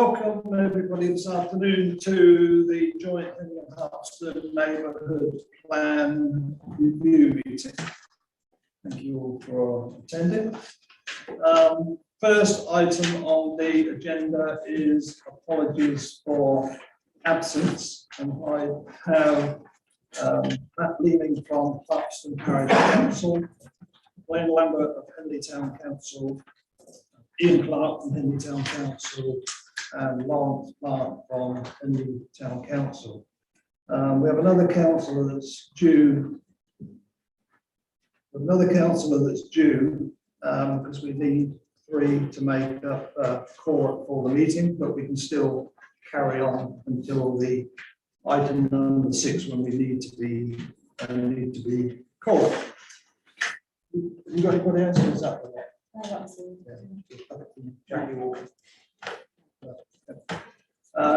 Welcome everybody this afternoon to the joint Henley-Harpston Neighbourhood Plan Review meeting. Thank you all for attending. First item on the agenda is apologies for absence, and I have Matt Leeming from Harpston Parish Council, Wayne Lambert of Henley Town Council, Ian Clark from Henley Town Council, and Lawrence Clark from Henley Town Council. We have another councillor that's due. Because we need 3 to make up quorum for the meeting, but we can still carry on until the item number 6 when we need to be called. You got anybody else? Is that the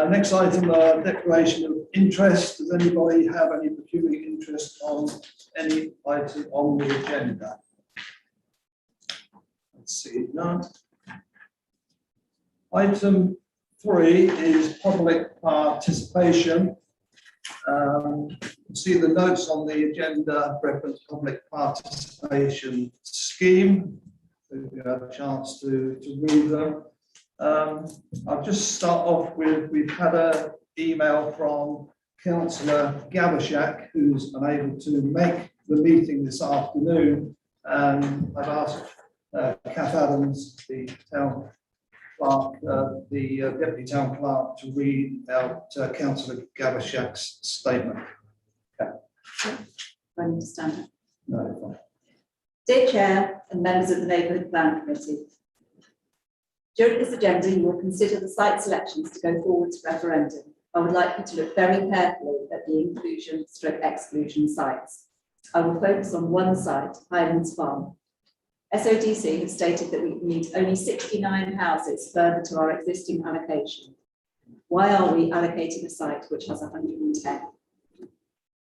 next item, declaration of interest. Does anybody have any peculiar interest on any item on the agenda? Let's see, none. Item 3 is public participation. You can see the notes on the agenda reference public participation scheme. So you have a chance to read them. I'll just start off with, we've had an email from Councillor Gavashak, who's unable to make the meeting this afternoon, and I've asked Kath Adams, the town clerk, the deputy town clerk, to read out Councillor Gavashak's statement. Okay. I understand. No, fine. Dear Chair and members of the Neighbourhood Plan Committee, during this agenda you will consider the site selections to go forward to referendum. I would like you to look very carefully at the inclusion/exclusion sites. I will focus on one site, Highlands Farm. SODC has stated that we need only 69 houses further to our existing allocation. Why are we allocating a site which has 110?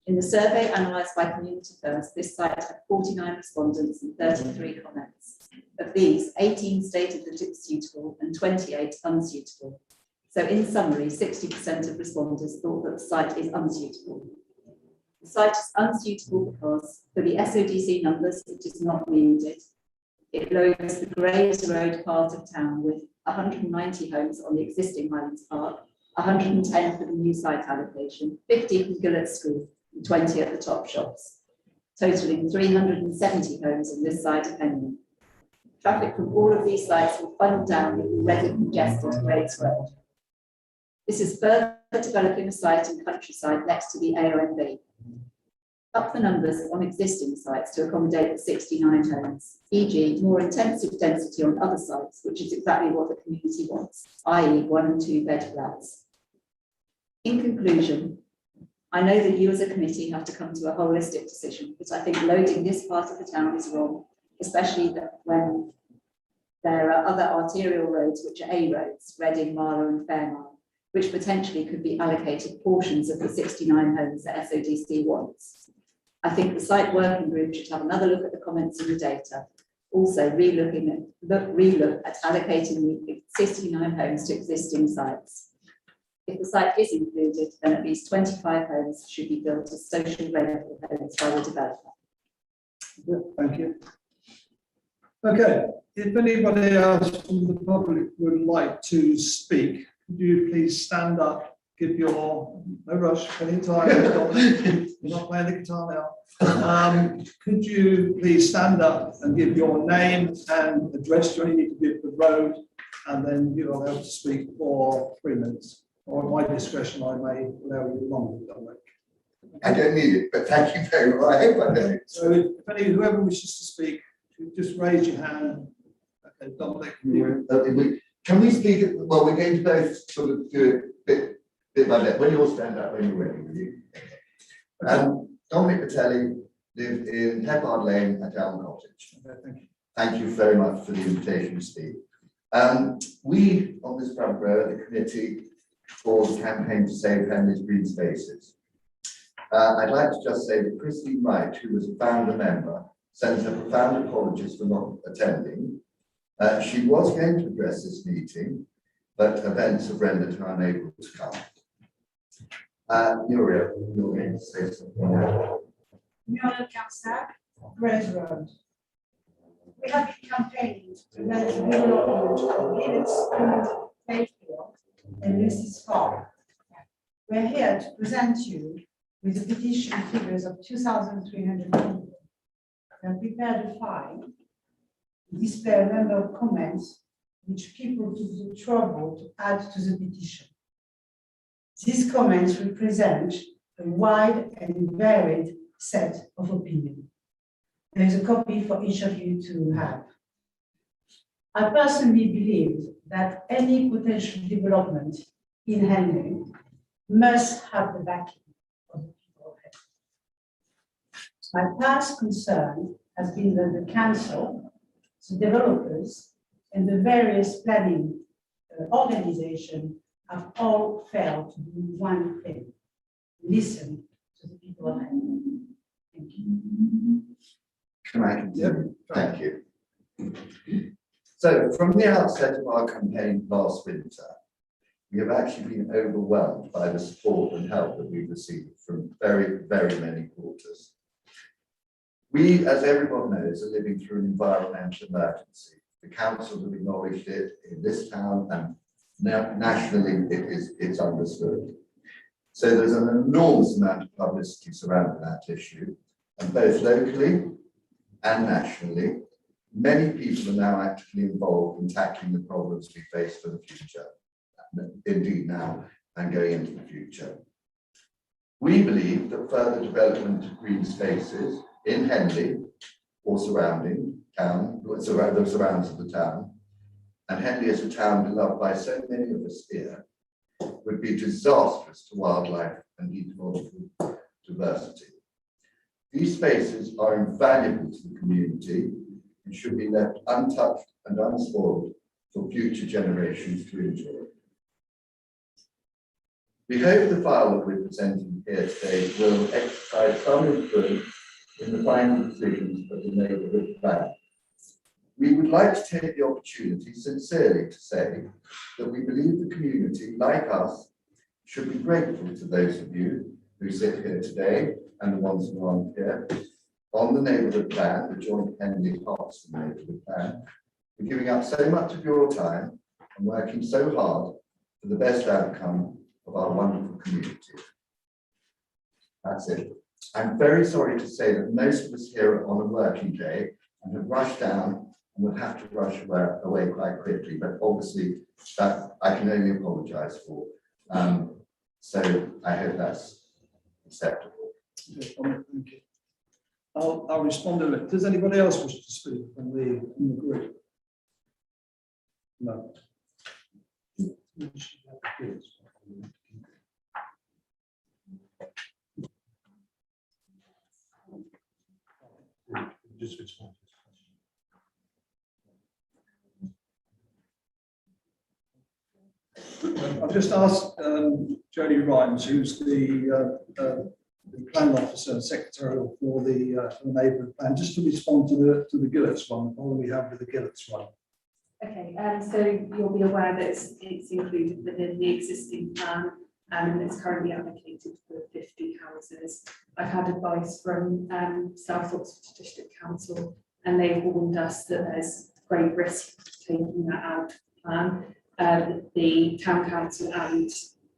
In the survey analysed by Community First, this site had 49 respondents and 33 comments. Of these, 18 stated that it was suitable and 28 unsuitable. So in summary, 60% of respondents thought that the site is unsuitable. The site is unsuitable because for the SODC numbers, it is not needed. It loads the Graves Road part of town with 190 homes on the existing Highlands Park, 110 for the new site allocation, 50 from Gillett School, and 20 at the top shops, totaling 370 homes on this side of Henley. Traffic from all of these sites will funnel down the already congested Graves Road. This is further developing a site in countryside next to the AONB. Up the numbers on existing sites to accommodate the 69 homes, e.g. more intensive density on other sites, which is exactly what the community wants, i.e. 1 and 2 bed flats. In conclusion, I know that you as a committee have to come to a holistic decision, but I think loading this part of the town is wrong, especially when there are other arterial roads which are A roads, Reading, Marlow and Fairmile, which potentially could be allocated portions of the 69 homes that SODC wants. I think the site working group should have another look at the comments and the data. Also, relook at allocating the 69 homes to existing sites. If the site is included, then at least 25 homes should be built as social rental homes by the developer. Thank you. Okay, if anybody else from the public would like to speak, could you please stand up, give your, no rush, any time, you're not playing the guitar now. Could you please stand up and give your name and address? You only need to give the road, and then you're allowed to speak for 3 minutes. Or at my discretion, I may allow you longer. I don't need it, but thank you very much. I hope I don't. So if whoever wishes to speak, just raise your hand. Okay, Dominic. Can we speak? Well, we're going to both sort of do it bit by bit. When you'll stand up, when you're ready, will you? Dominic Patelli lived in Heppard Lane at Elm Cottage. Okay, thank you. Thank you very much for the invitation to speak. We on this front row, the committee for the campaign to save Henley's green spaces. I'd like to just say that Christine Wright, who was a founder member, sends her profound apologies for not attending. She was going to address this meeting, but events have rendered her unable to come. Muriel, you're going to say something now. Muriel Councillor, Rose Road. We have been campaigning to prevent the development of Village School Playfield and Lucy's Farm. We're here to present you with the petition figures of 2,300 people. And prepared a file to display a number of comments which people took the trouble to add to the petition. These comments represent a wide and varied set of opinions. There is a copy for each of you to have. I personally believe that any potential development in Henley must have the backing of the people of Henley. My past concern has been that the council, the developers, and the various planning organizations have all failed to do one thing: listen to the people of Henley. Thank you. Can I continue? Thank you. So from the outset of our campaign last winter, we have actually been overwhelmed by the support and help that we've received from very, very many quarters. We, as everyone knows, are living through an environmental emergency. The council have acknowledged it in this town, and nationally it's understood. So there's an enormous amount of publicity surrounding that issue, and both locally and nationally, many people are now actively involved in tackling the problems we face for the future, indeed now and going into the future. We believe that further development of green spaces in Henley or surrounding town, the surrounds of the town, and Henley as a town beloved by so many of us here, would be disastrous to wildlife and ecological diversity. These spaces are invaluable to the community and should be left untouched and unspoiled for future generations to enjoy. We hope the file that we're presenting here today will exercise some influence in the final decisions of the neighbourhood plan. We would like to take the opportunity sincerely to say that we believe the community, like us, should be grateful to those of you who sit here today and the ones who aren't here on the neighbourhood plan, the joint Henley parts of the neighbourhood plan, for giving up so much of your time and working so hard for the best outcome of our wonderful community. That's it. I'm very sorry to say that most of us here are on a working day and have rushed down and would have to rush away quite quickly, but obviously that I can only apologise for. So I hope that's acceptable. Okay, thank you. I'll respond to it. Does anybody else wish to speak from the group? No. Just respond to this question. I've just asked Jodie Rhymes, who's the plan officer and secretarial for the neighbourhood plan, just to respond to the Gillets one, the we have with the Gillets one. Okay, so you'll be aware that it's included within the existing plan, and it's currently allocated for 50 houses. I've had advice from South Oxford District Council, and they've warned us that there's great risk of taking that out of the plan. The town council and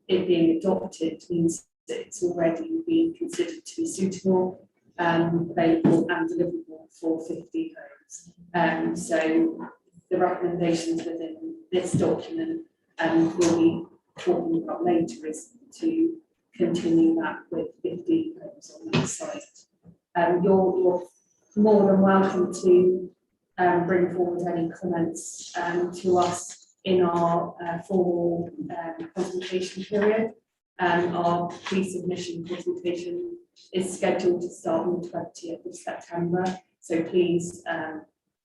it being adopted means that it's already being considered to be suitable, available and deliverable for 50 homes. So the recommendations within this document will be talking about later is to continue that with 50 homes on that site. You're more than welcome to bring forward any comments to us in our formal consultation period. Our pre-submission consultation is scheduled to start on the 20th of September, so please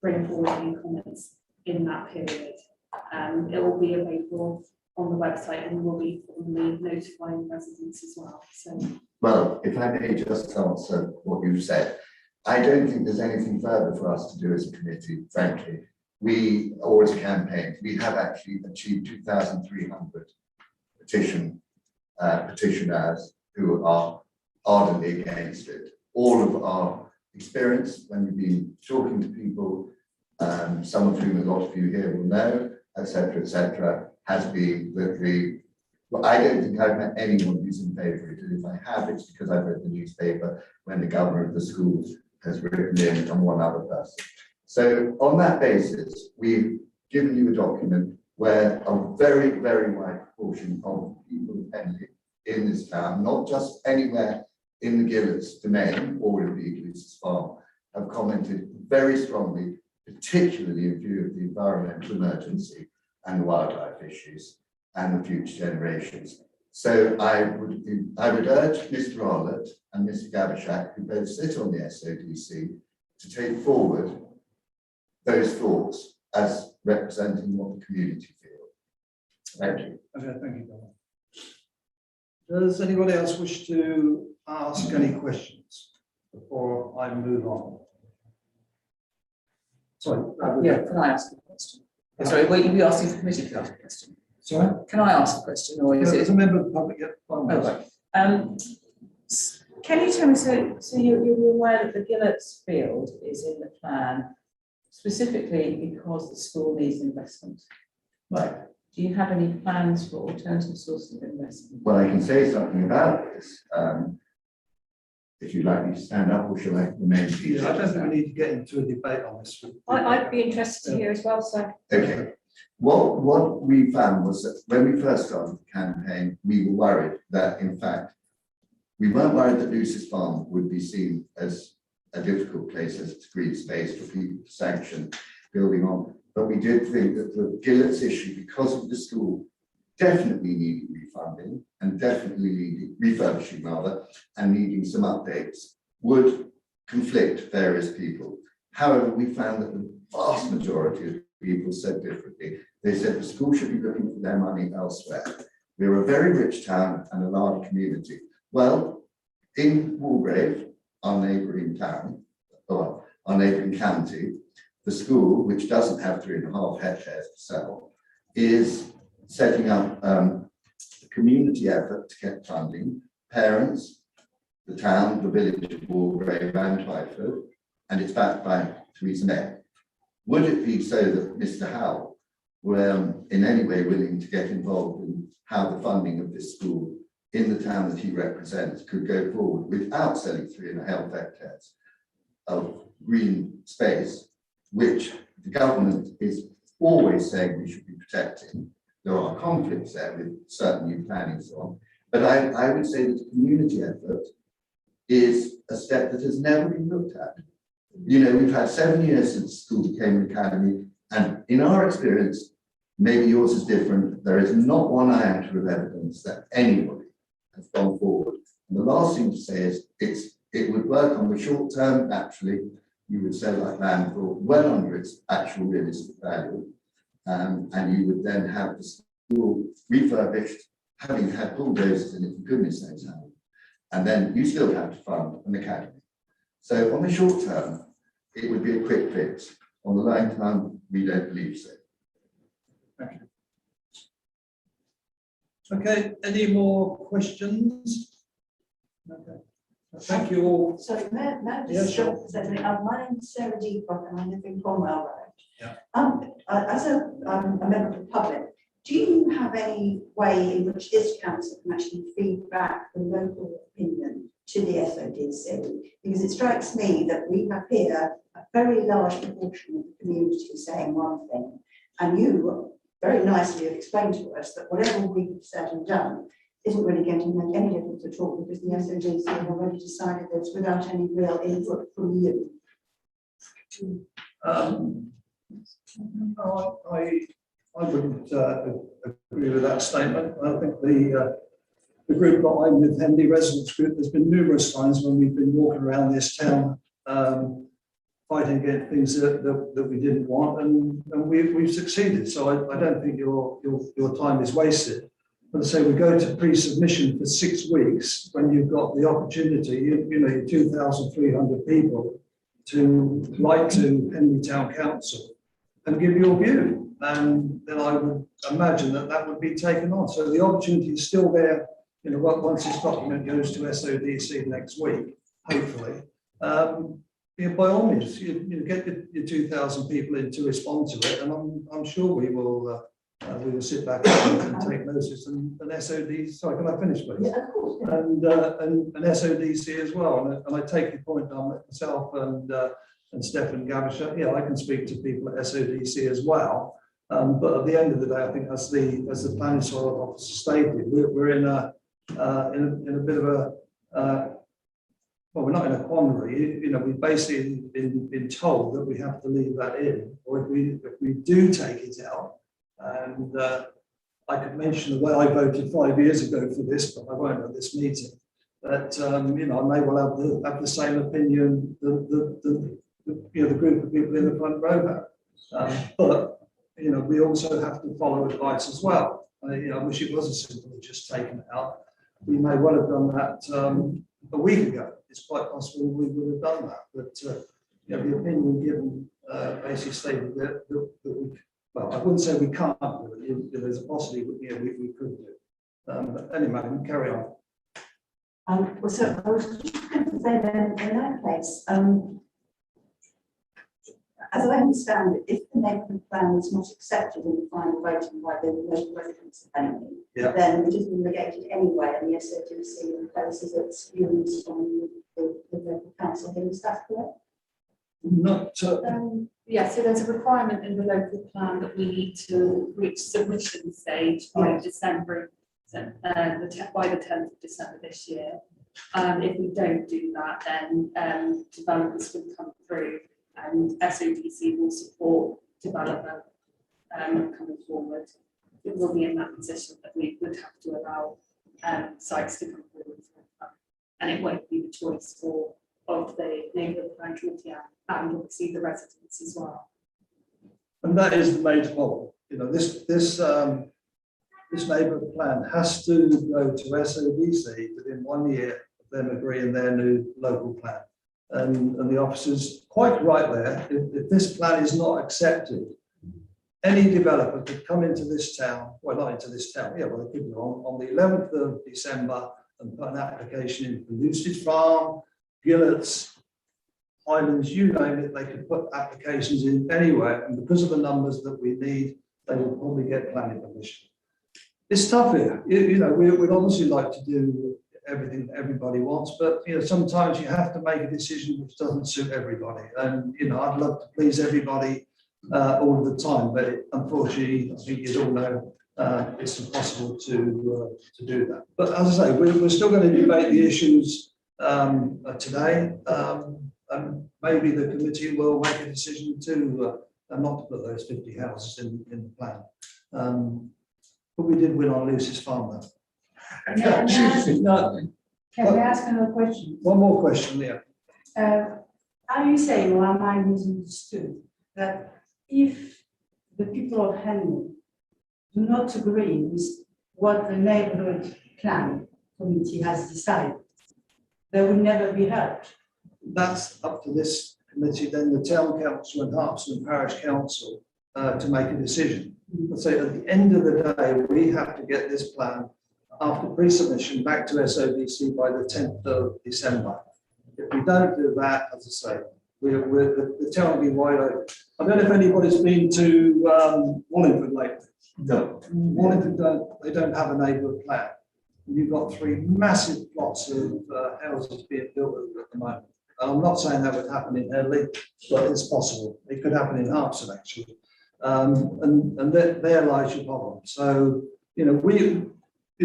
bring forward any comments in that period. It will be available on the website and we'll be formally notifying residents as well. So, well, if I may just answer what you said, I don't think there's anything further for us to do as a committee, frankly. or as a campaign, we have actually achieved 2,300 petitioners who are ardently against it. All of our experience when we've been talking to people, some of whom a lot of you here will know, etc., has been that well, I don't think I've met anyone who's in favour of it. And if I have, it's because I've read the newspaper when the governor of the school has written in and one other person. So on that basis, we've given you a document where a very, very wide proportion of people in this town, not just anywhere in the Gillett's domain or indeed Lucy's farm, have commented very strongly, particularly in view of the environmental emergency and the wildlife issues and the future generations. So I would urge Mr. Arlott and Mr. Gabishak, who both sit on the SODC, to take forward those thoughts as representing what the community feel. Thank you. Okay, thank you, Donald. Does anybody else wish to ask any questions before I move on? Sorry. Yeah, can I ask a question? Sorry, were you asking for committee to ask a question? Sorry? Can I ask a question, or is As it? a member of the public, yeah. Oh, right. Can you tell me, so you're aware that the Gillett's field is in the plan specifically because the school needs investment? Right. Do you have any plans for alternative sources of investment? Well, I can say something about this. If you'd like me to stand up, or shall I remain seated? Yeah, I don't think we need to get into a debate on this. I'd be interested to hear as well, so. Okay. What we found was that when we first started the campaign, we were worried that, in fact, we weren't worried that Lucy's farm would be seen as a difficult place as a green space for people to sanction building on. But we did think that the Gillett's issue, because of the school, definitely needed refunding and definitely needed refurbishing rather, and needing some updates, would conflict various people. However, we found that the vast majority of people said differently. They said the school should be looking for their money elsewhere. We're a very rich town and a large community. Well, in Walgrave, our neighbouring town, or our neighbouring county, the school, which doesn't have 3.5 hectares to sell, is setting up a community effort to get funding. Parents, the town, the village of Walgrave and Twyford, and it's backed by Theresa May. Would it be so that Mr. Howell were in any way willing to get involved in how the funding of this school in the town that he represents could go forward without selling 3.5 hectares of green space, which the government is always saying we should be protecting? There are conflicts there with certain new planning and so on. But I would say that the community effort is a step that has never been looked at. You know, we've had 7 years since school became an academy, and in our experience, maybe yours is different, there is not one iota of evidence that anybody has gone forward. And the last thing to say is it would work on the short term. Naturally, you would sell that land for well under its actual realistic value. And you would then have the school refurbished, having had bulldozers in it, for goodness knows how. And then you still have to fund an academy. So on the short term, it would be a quick fix. On the long term, we don't believe so. Thank you. Okay, any more questions? Okay. Thank you all. Sorry, may I Yeah, just sure. stop for a second? My name's Sarah Deepak and I live in Cromwell Road. Yeah. As a member of the public, do you have any way in which this council can actually feed back the local opinion to the SODC? Because it strikes me that we have here a very large proportion of the community saying one thing, and you very nicely have explained to us that whatever we've said and done isn't really going to make any difference at all, because the SODC have already decided this without any real input from you. No, I wouldn't agree with that statement. I think the group that I'm with, Henley Residents Group, there's been numerous times when we've been walking around this town fighting against things that we didn't want, and we've succeeded. So I don't think your time is wasted. But I say we go to pre-submission for 6 weeks when you've got the opportunity, you know, 2,300 people to write to Henley Town Council and give your view. And then I would imagine that that would be taken on. So the opportunity is still there, you know, once this document goes to SODC next week, hopefully. You know, by all means, you get your 2,000 people in to respond to it, and I'm sure we will sit back and take notice. And SODC, sorry, can I finish, please? Yeah, of course. And SODC as well. And I take your point on myself and Stefan Gavisha. Yeah, I can speak to people at SODC as well. But at the end of the day, I think as the planning soil officer stated, we're in a bit of a well, we're not in a quandary. You know, we've basically been told that we have to leave that in, or if we do take it out. And I could mention the way I voted 5 years ago for this, but I won't at this meeting. But you know, I may well have the same opinion the group of people in the front row have. But you know, we also have to follow advice as well. You know, I wish it was as simple as just taking it out. We may well have done that a week ago. It's quite possible we would have done that. But you know, the opinion given basically stated that we, well, I wouldn't say we can't do it. There's a possibility we could do it. But anyway, we carry on. Well, so I was just going to say then, in that case, as I understand it, if the neighbourhood plan is not accepted in the final voting by the local residents of Henley, Yeah. then it has been negated anyway, and the SODC imposes its views on the local council. Is that correct? Not Yeah, so there's a requirement in the local plan that we need to reach submission stage by December, by the 10th of December this year. If we don't do that, then developments will come through, and SODC will support development coming forward. It will be in that position that we would have to allow sites to come forward, and it won't be the choice of the neighbourhood plan committee and obviously the residents as well. And that is the major problem. You know, this neighbourhood plan has to go to SODC within 1 year of them agreeing their new local plan. And the officers quite right there. If this plan is not accepted, any developer could come into this town, well, not into this town, yeah, well, they could go on the 11th of December and put an application in for Lucid Farm, Gillett's, Highlands, you name it, they could put applications in anywhere, and because of the numbers that we need, they will probably get planning permission. It's tough here. You know, we'd obviously like to do everything everybody wants, but you know, sometimes you have to make a decision which doesn't suit everybody. And you know, I'd love to please everybody all the time, but unfortunately, I think you all know it's impossible to do that. But as I say, we're still going to debate the issues today. And maybe the committee will make a decision to not to put those 50 houses in the plan. But we did win on Lucy's farm though. No, Can we ask another question? one more question, Leah. Are you saying, or am I misunderstood, that if the people of Henley do not agree with what the neighbourhood plan committee has decided, they will never be heard? That's up to this committee, then the town council and Hertfordshire and parish council to make a decision. But say at the end of the day, we have to get this plan after pre-submission back to SODC by the 10th of December. If we don't do that, as I say, the town will be wide open. I don't know if anybody's been to Wallingford lately. No. Wallingford don't have a neighbourhood plan. You've got 3 massive plots of houses being built at the moment. And I'm not saying that would happen in Headley, but it's possible. It could happen in Hertfordshire actually. And there lies your problem. So, you know,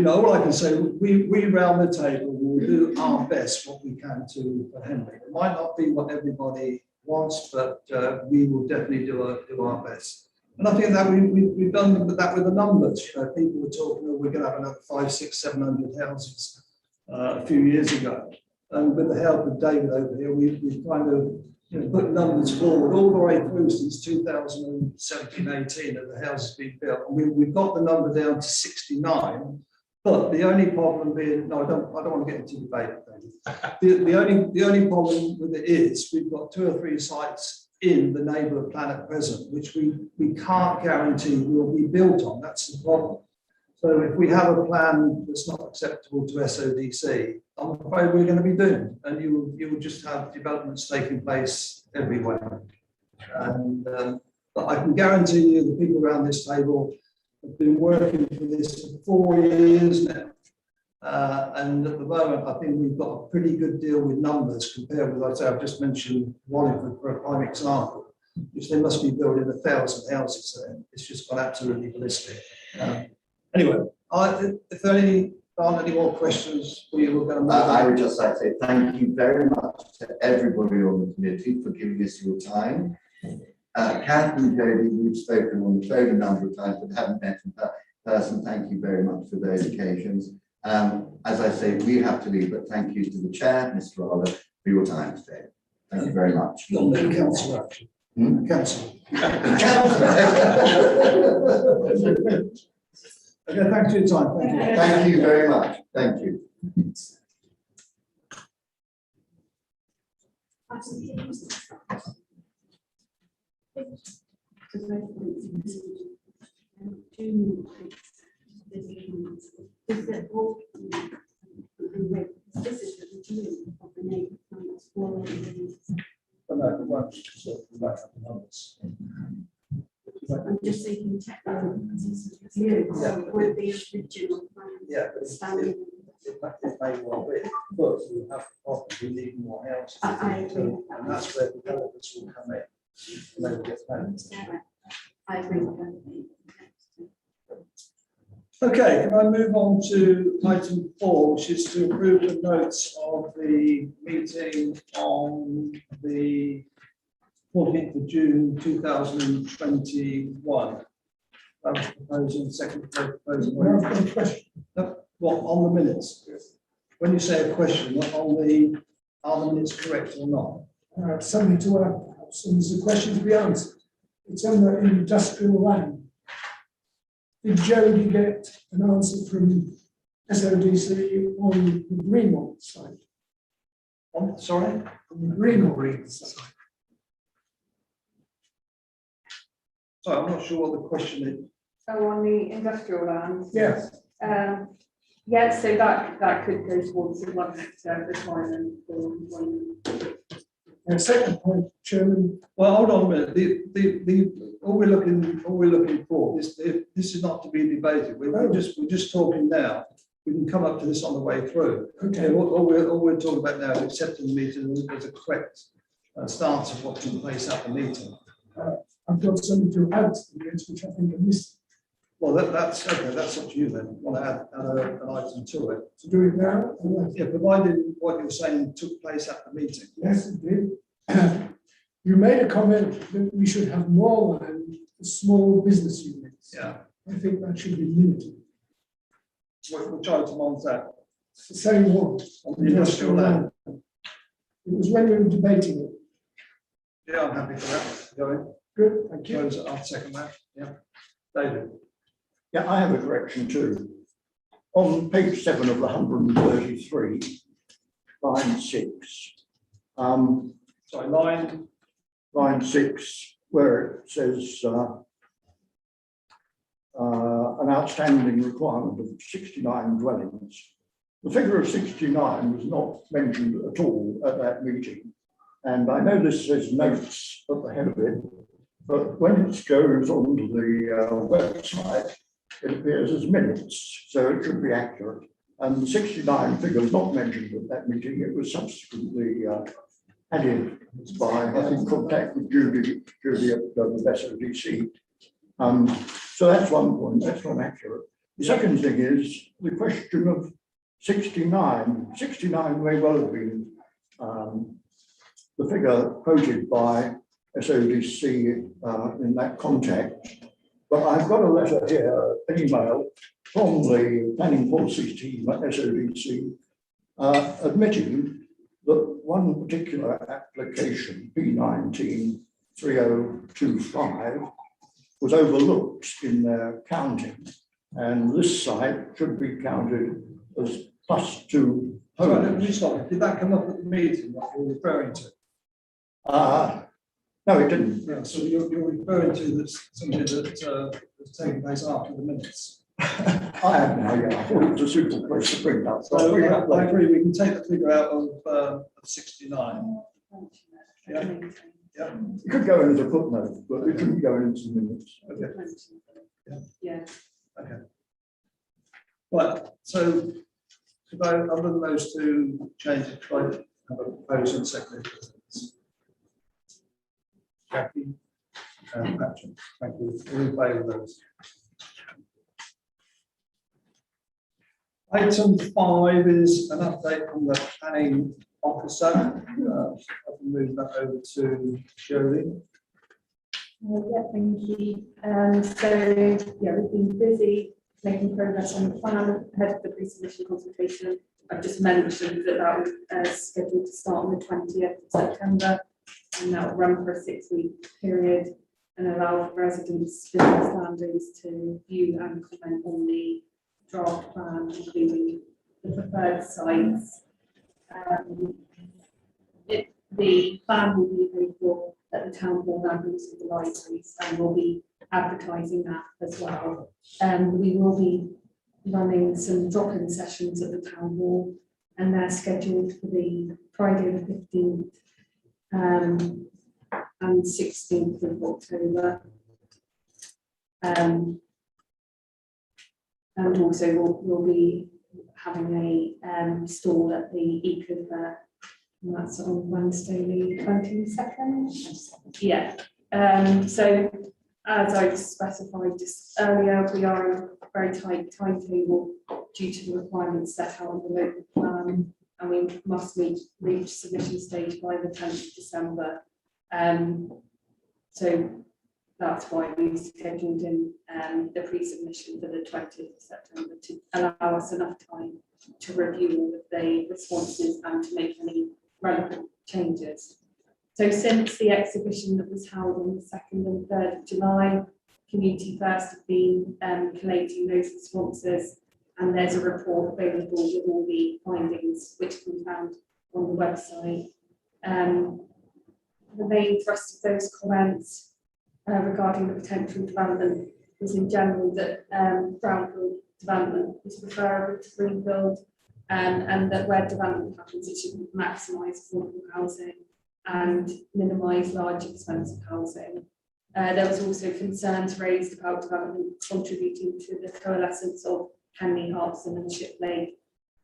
all I can say, we round the table will do our best what we can to for Henley. It might not be what everybody wants, but we will definitely do our best. And I think that we've done that with the numbers. You know, people were talking, oh, we're going to have another 500, 600, 700 houses a few years ago. And with the help of David over here, we've kind of put numbers forward all the way through since 2017, 18 of the houses being built. And we've got the number down to 69. But the only problem being, no, I don't want to get into debate. The only problem with it is we've got 2 or 3 sites in the neighbourhood plan at present, which we can't guarantee will be built on. That's the problem. So if we have a plan that's not acceptable to SODC, I'm afraid we're going to be doomed, and you will just have developments taking place everywhere. And but I can guarantee you the people around this table have been working for this for 4 years now. And at the moment, I think we've got a pretty good deal with numbers compared with, like I say, I've just mentioned Wallingford for a prime example, which they must be building 1,000 houses there. It's just gone absolutely ballistic. Anyway, if there aren't any more questions, we were going to move on. I would just like to say thank you very much to everybody on the committee for giving us your time. Kath and Jody, we've spoken on the phone a number of times, but haven't met in person. Thank you very much for those occasions. As I say, we have to leave, but thank you to the chair, Mr. Rowler, for your time today. Thank you very much. Not the council action. Council. Okay, thanks for your time. Thank you. Thank you very much. Thank you. Is that all? This is the review of the neighbourhood plan that's fallen. But no, it won't. So we might have the numbers. I'm just thinking technical view, so it would be original plan. Yeah, but Standing. it may well be, but we have the problem, we need more houses. I agree with that. And that's where developers will come in. And they will get paid. I agree with that. Okay, can I move on to item 4, which is to approve the notes of the meeting on the 14th of June 2021. I was proposing, second proposal. I've got a question. What, on the minutes? When you say a question, what on the, are the minutes correct or not? Something to add, perhaps, and there's a question to be answered. It's on the industrial land. Did Jody get an answer from SODC on the Greenmont site? Sorry? On the Greenmont site. Sorry, I'm not sure what the question is. So on the industrial land. Yes. Yeah, so that could go towards the 1 hectare requirement for one. And second point, Chairman. Well, hold on a minute. All we're looking for is this is not to be debated. We're just talking now. We can come up to this on the way through. Okay. Yeah, all we're talking about now is accepting the meeting as a correct stance of what took place at the meeting. I've got something to add to the minutes, which I think I missed. Well, that's okay. That's up to you then. Want to add an item to it? To do it now? Yeah, provided what you're saying took place at the meeting. Yes, it did. You made a comment that we should have more land for small business units. Yeah. I think that should be limited. Which item on that? It's the same one. On the industrial land. It was when we were debating it. Yeah, I'm happy for that. Going. Good, thank you. I'll second that. Yeah. David. Yeah, I have a correction too. On page 7 of the 133, line 6. Sorry, line 6, where it says an outstanding requirement of 69 dwellings. The figure of 69 was not mentioned at all at that meeting. And I know this says notes at the head of it, but when it goes onto the website, it appears as minutes, so it should be accurate. And the 69 figure was not mentioned at that meeting. It was subsequently added by, I think, contact with Judy at the SODC. So that's one point, that's not accurate. The second thing is the question of 69. 69 may well have been the figure quoted by SODC in that context. But I've got a letter here, an email from the planning policy team at SODC admitting that one particular application, P193025, was overlooked in their counting. And this site should be counted as +2 homes. Sorry, did that come up at the meeting that you're referring to? No, No, it didn't. Yeah, so you're referring to this, something that was taking place after the minutes. I have now, yeah, I thought it was a suitable place to bring that. So I'll So bring that I later. agree, we can take the figure out of 69. Yeah. It could go in as a footnote, but it couldn't go into the minutes. Okay. Yeah. Okay. Right, so other than those two changes, try to have a proposal and second. Kathy and Patrick, thank you. All in favour of those. Item 5 is an update from the planning officer. I can move that over to Shirley. Yeah, thank you. So, yeah, we've been busy making progress on the plan ahead of the pre-submission consultation. I've just mentioned that that was scheduled to start on the 20th of September, and that will run for a 6-week period and allow residents, business standards to view and comment on the draft plan, including the preferred sites. The plan will be available at the town hall and also the libraries, and we'll be advertising that as well. We will be running some drop-in sessions at the town hall, and they're scheduled for the Friday the 15th and 16th of October. And also we'll be having a stall at the Eco Fair. And that's on Wednesday, the 22nd. Yeah. So as I specified just earlier, we are in a very tight timetable due to the requirements set out in the local plan, and we must reach submission stage by the 10th of December. So that's why we scheduled in the pre-submission for the 20th of September to allow us enough time to review all of the responses and to make any relevant changes. So since the exhibition that was held on the 2nd and 3rd of July, Community First have been collating those responses, and there's a report available with all the findings which can be found on the website. The main thrust of those comments regarding the potential development was in general that brownfield development is preferable to greenfield, and that where development happens, it should maximise affordable housing and minimise large expensive housing. There was also concerns raised about development contributing to the coalescence of Henley, Hartson and Ship Lake,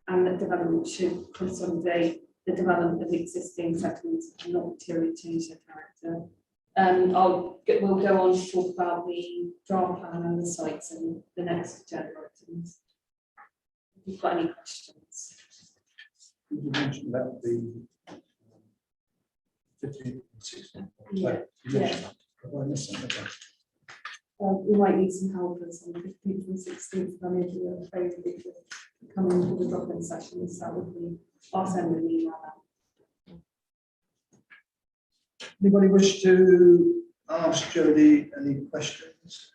and that development should consolidate the development of existing settlements and not materially change their character. We'll go on to talk about the draft plan and the sites in the next agenda items. If you've got any questions. Did you mention about the 15th and 16th? Yeah. Have I missed something? We might need some help on the 15th and 16th. I'm making it available to come in for the drop-in sessions. That would be, I'll send an email out. Anybody wish to ask Jodie any questions?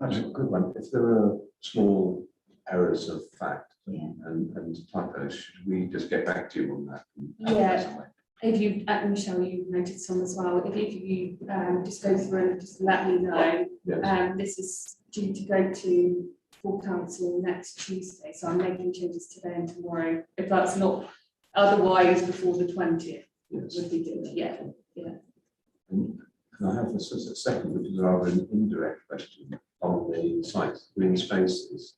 That's a good one. If there are small errors of fact and typos, should we just get back to you on that? Yeah. If you, Michelle, you noted some as well. If you just go through and just let me know. Yes. This is due to go to full council next Tuesday, so I'm making changes today and tomorrow. If that's not otherwise before the 20th, Yes. would be good. Yeah. And I have a second, which is rather an indirect question on the site, green spaces.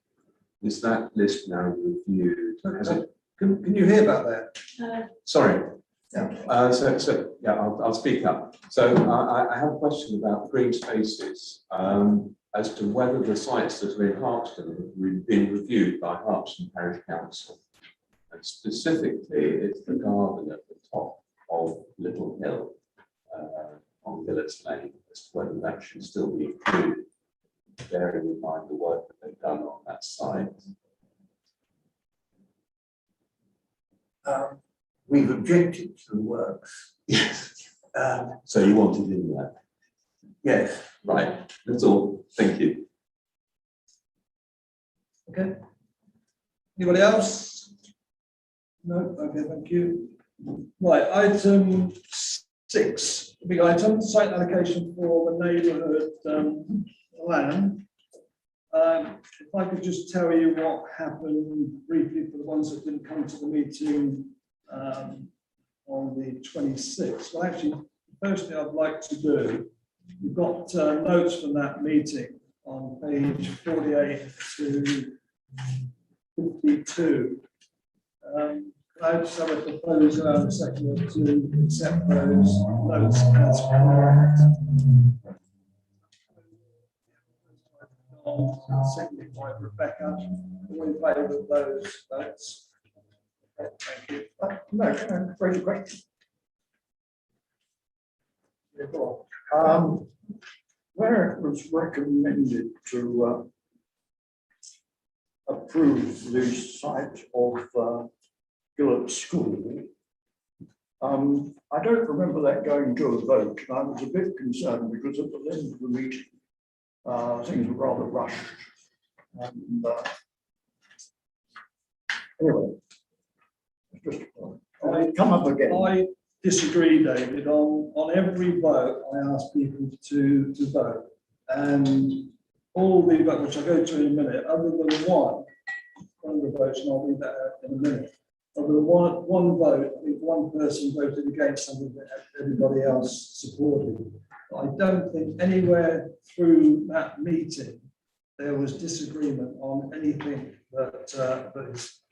Is that list now reviewed? Has it? Can you hear about that? Sorry. Yeah. So I'll speak up. So I have a question about green spaces as to whether the sites that are in Harpston have been reviewed by Harpston Parish Council. And specifically, it's the garden at the top of Little Hill on Gillett's Lane, as to whether that should still be included, bearing in mind the work that they've done on that site. We've objected to the works. Yes. So you want it in there? Yes. Right. That's all. Thank you. Okay. Anybody else? No. Okay. Thank you. Right. Item 6, big item, site allocation for the neighbourhood land. If I could just tell you what happened briefly for the ones that didn't come to the meeting on the 26th. Well, actually, the first thing I'd like to do, we've got notes from that meeting on page 48 to 52. Can I just have a proposal and a second to accept those notes as correct? Seconded by Rebecca, all in favour of those notes? Thank you. No, can I raise a question? Yeah, go on. Where it was recommended to approve the site of Gillett School, I don't remember that going to a vote. I was a bit concerned because at the end of the meeting, things were rather rushed. And anyway, it's just come up again. I disagree, David. On every vote, I ask people to vote, and all the votes, which I'll go to in a minute, other than one of the votes, and I'll read that out in a minute. Other than one vote, I think one person voted against something that everybody else supported. But I don't think anywhere through that meeting there was disagreement on anything that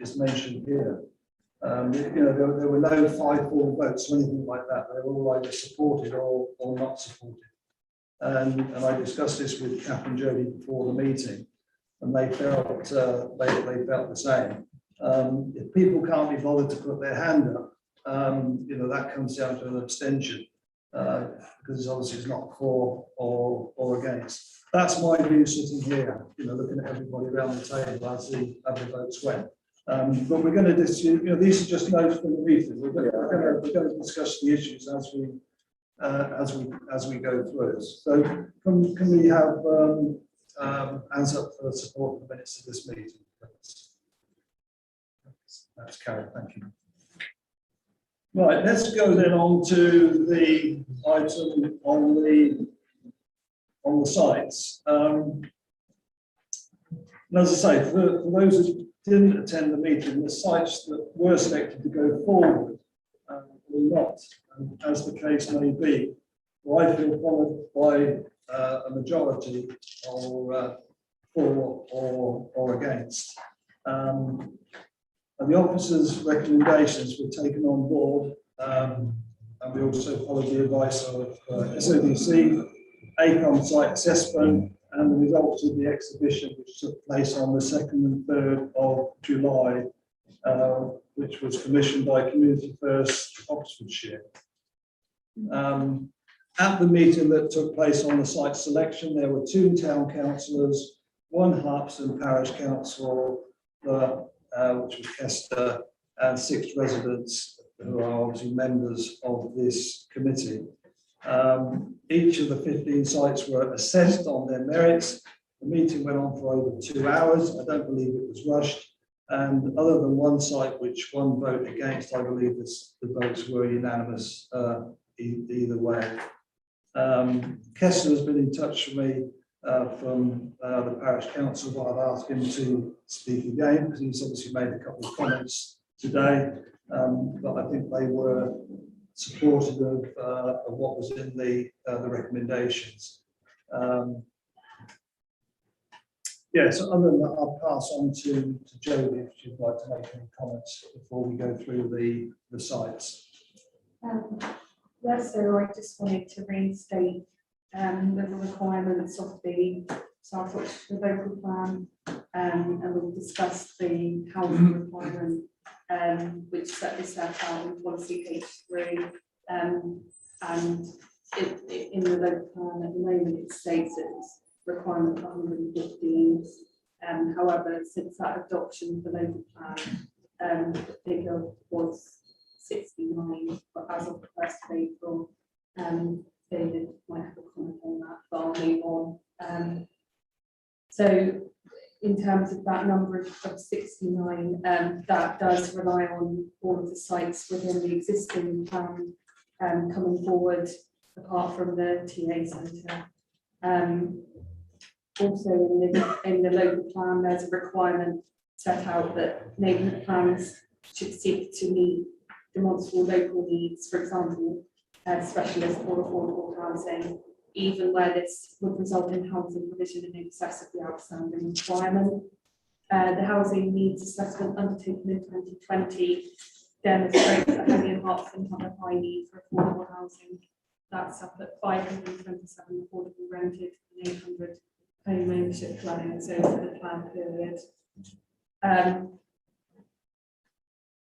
is mentioned here. You know, there were no 5-4 votes or anything like that. They were all either supported or not supported. And I discussed this with Kath and Jody before the meeting, and they felt they felt the same. If people can't be bothered to put their hand up, you know, that comes down to an abstention, because obviously it's not for or against. That's my view sitting here, you know, looking at everybody around the table as the votes went. But we're going to you know, these are just notes from the meeting. We're going to discuss the issues as we go through it. So can we have hands up for the support for the minutes of this meeting? That's carried. Thank you. Right, let's go then on to the item on the sites. And as I say, for those who didn't attend the meeting, the sites that were selected to go forward were not, as the case may be, well, I feel followed by a majority or for or against. And the officers' recommendations were taken on board, and we also followed the advice of SODC, ACOM site assessment, and the results of the exhibition, which took place on the 2nd and 3rd of July, which was commissioned by Community First Oxfordshire. At the meeting that took place on the site selection, there were 2 town councillors, 1 Harpsden parish council, which was Kester, and 6 residents who are obviously members of this committee. Each of the 15 sites were assessed on their merits. The meeting went on for over 2 hours. I don't believe it was rushed. And other than one site, which one vote against, I believe the votes were unanimous either way. Kester has been in touch with me from the parish council, but I've asked him to speak again because he's obviously made a couple of comments today. But I think they were supportive of what was in the recommendations. Yeah, so other than that, I'll pass on to Jodie if she'd like to make any comments before we go through the sites. Yes, so I just wanted to reinstate the requirements of the South Oxfordshire local plan, and we'll discuss the housing requirement, which set this out in policy page 3, and in the local plan at the moment it states it's requirement for 115. However, since that adoption of the local plan, the figure was 69, but as of the 1st of April, David might have a comment on that, but I'll move on. So in terms of that number of 69, that does rely on all of the sites within the existing plan coming forward, apart from the TA centre. Also in the local plan, there's a requirement set out that neighbourhood plans should seek to meet demonstrable local needs, for example, specialist or affordable housing, even where this would result in housing provision in excess of the outstanding requirement. The housing needs assessment undertaken in 2020 demonstrates that Henley and Hertford have a high need for affordable housing. That's up at 527 affordable rented and 800 home ownership dwellings over the plan period.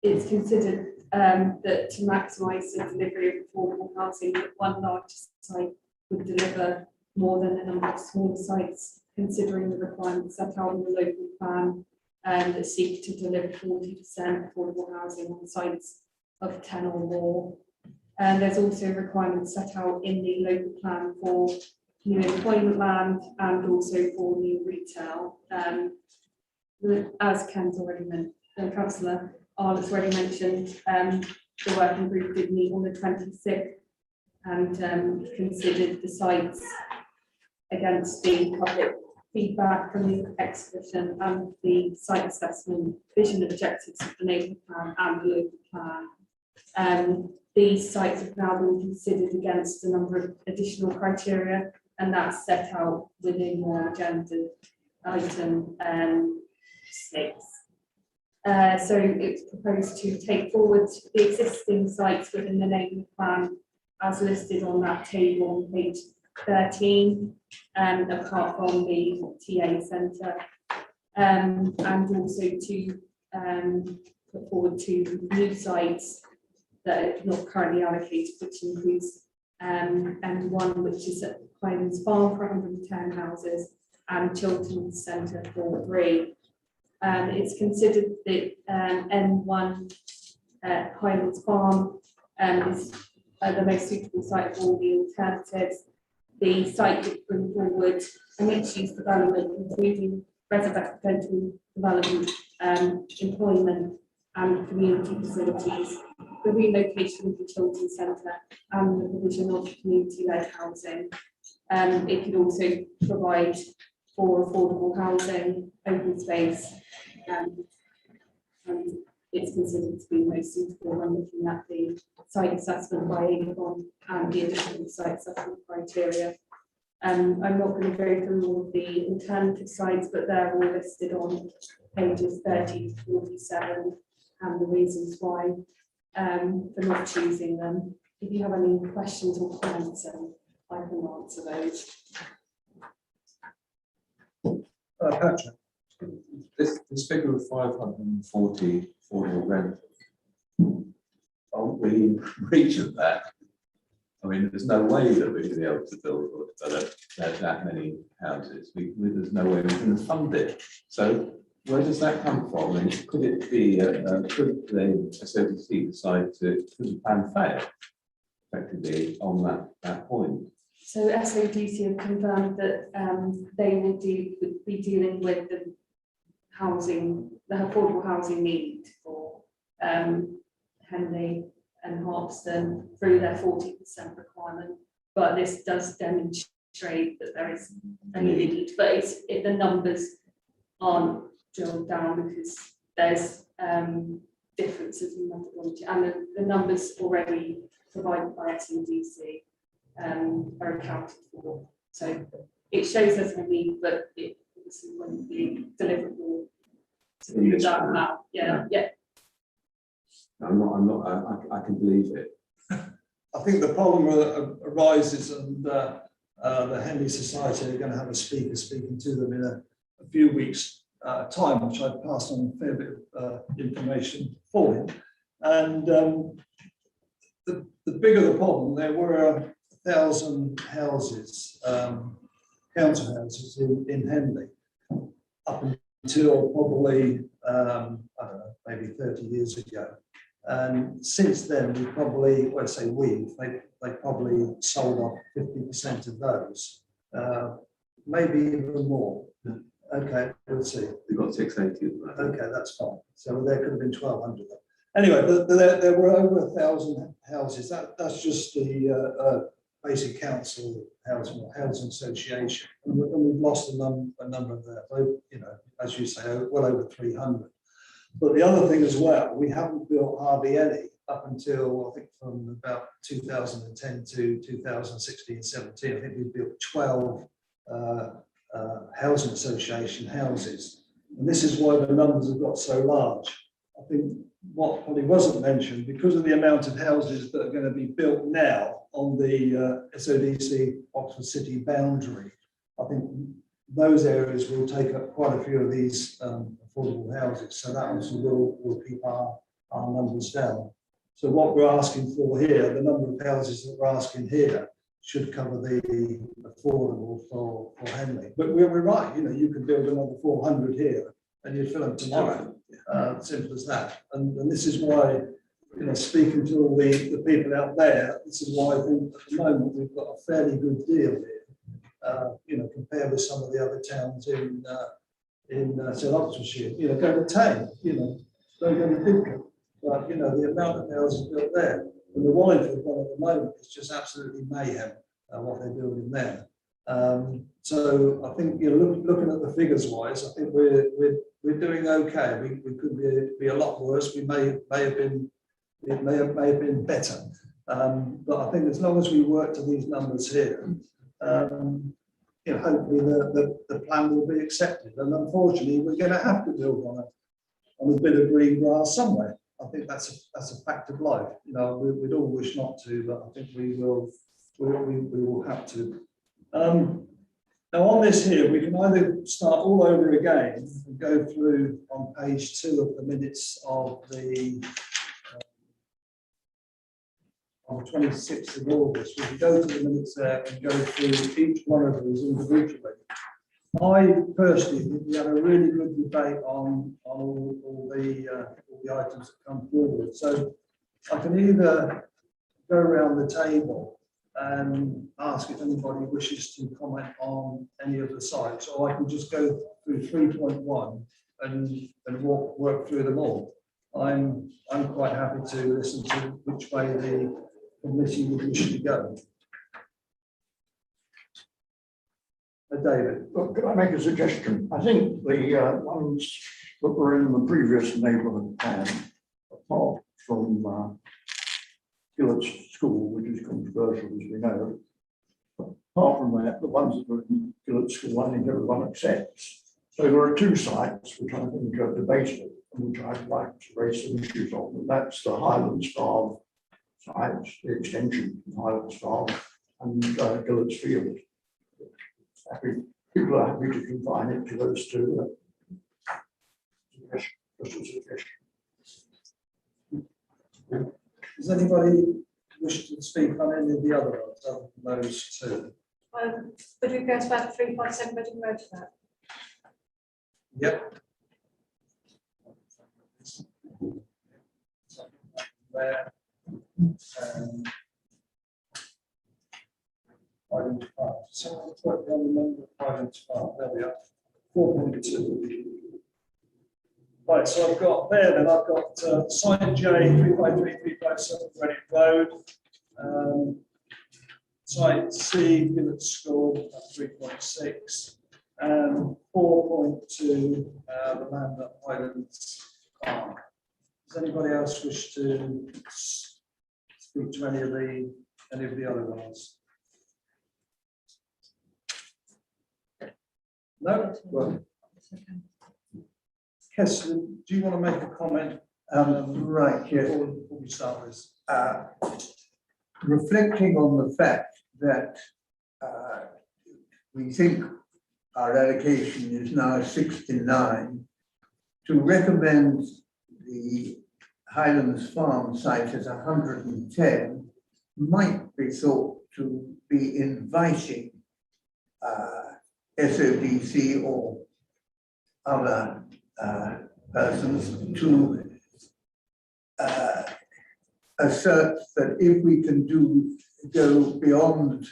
It's considered that to maximise the delivery of affordable housing, that one large site would deliver more than a number of smaller sites, considering the requirements set out in the local plan that seek to deliver 40% affordable housing on sites of 10 or more. And there's also requirements set out in the local plan for new employment land and also for new retail. As Ken's already mentioned, Councillor Arlett's already mentioned, the working group did meet on the 26th and considered the sites against the public feedback from the exhibition and the site assessment, vision objectives of the neighbourhood plan and the local plan. These sites have now been considered against a number of additional criteria, and that's set out within your agenda item 6. So it's proposed to take forward the existing sites within the neighbourhood plan as listed on that table on page 13, apart from the TA centre, and also to put forward 2 new sites that are not currently allocated, which includes M1, which is at Highlands Farm for 110 houses, and Chiltern Centre for 3. It's considered that M1 Highlands Farm is the most suitable site of all the alternatives. The site would bring forward a mixed-use development, including residential development, employment and community facilities, the relocation of the children's centre and the provision of community-led housing. It could also provide for affordable housing, open space, and it's considered to be most suitable when looking at the site assessment by Avon and the additional site assessment criteria. I'm not going to go through all of the alternative sites, but they're all listed on pages 30 to 47 and the reasons why for not choosing them. If you have any questions or comments, I can answer those. Patrick. This figure of 540 affordable rent, aren't we in reach of that? I mean, there's no way that we're going to be able to build or develop that many houses. There's no way we can fund it. So where does that come from? And could it be, could the SODC decide to, could the plan fail effectively on that point? So SODC have confirmed that they will be dealing with the affordable housing need for Henley and Harpston through their 40% requirement. But this does demonstrate that there is a need, but the numbers aren't drilled down because there's differences in methodology, and the numbers already provided by SODC are accounted for. So it shows there's a need, but it obviously wouldn't be deliverable to do that amount. Yeah. I can believe it. I think the problem arises, and the Henley Society are going to have a speaker speaking to them in a few weeks' time, which I've passed on a fair bit of information for him. And the bigger the problem, there were 1,000 houses, council houses in Henley, up until probably, I don't know, maybe 30 years ago. And since then, we probably, well, I say they probably sold off 50% of those, maybe even more. Okay, we'll see. We've got 680. Okay, that's fine. So there could have been 1,200. Anyway, there were over 1,000 houses. That's just the basic council housing or housing association. And we've lost a number of that, you know, as you say, well over 300. But the other thing as well, we haven't built hardly any up until, I think, from about 2010 to 2016, 17. I think we built 12 housing association houses. And this is why the numbers have got so large. I think what probably wasn't mentioned, because of the amount of houses that are going to be built now on the SODC Oxford City boundary, I think those areas will take up quite a few of these affordable houses. So that also will keep our numbers down. So what we're asking for here, the number of houses that we're asking here should cover the affordable for Henley. But we're right, you know, you can build another 400 here and you'd fill them tomorrow. Simple as that. And this is why, you know, speaking to all the people out there, this is why I think at the moment we've got a fairly good deal here. You know, compared with some of the other towns in St. Oxfordshire, you know, go to Tame, you know, don't go to Pidcombe. But, you know, the amount of houses built there. And the Wallingford one at the moment is just absolutely mayhem, what they're building there. So I think, you know, looking at the figures wise, I think we're doing okay. We could be a lot worse. We may have been better. But I think as long as we work to these numbers here, you know, hopefully the plan will be accepted. And unfortunately, we're going to have to build on a bit of green grass somewhere. I think that's a fact of life. You know, we'd all wish not to, but I think we will have to. Now on this here, we can either start all over again and go through on page 2 of the minutes of the on the 26th of August. We can go to the minutes there and go through each one of these individually. I personally think we had a really good debate on all the items that come forward. So I can either go around the table and ask if anybody wishes to comment on any of the sites, or I can just go through 3.1 and work through them all. I'm quite happy to listen to which way the committee would wish to go. David. Look, could I make a suggestion? I think the ones that were in the previous neighbourhood plan, apart from Gillett's School, which is controversial, as we know, apart from that, the ones that were in Gillett's School, I think everyone accepts. So there are 2 sites which I think are debatable and which I'd like to raise some issues on, and that's the Highlands Farm sites, the extension of Highlands Farm and Gillett's Field. People are happy to confine it to those 2. Just a suggestion. Does anybody wish to speak on any of the other ones other than those 2? Would we go to about 3.7 Reading Road for that? Yep. There. Highlands Park. So I'll put down the number of Highlands Park. There we are. 4.2. Right, so I've got there, then I've got site J 353, 357 Reading Road. Site C, Gillett School, 3.6. And 4.2, the land at Highlands Park. Does anybody else wish to speak to any of the other ones? No? Well, Kessler, do you want to make a comment? Right, yes. Before we start this. Reflecting on the fact that we think our allocation is now 69, to recommend the Highlands Farm site as 110 might be thought to be inviting SODC or other persons to assert that if we can go beyond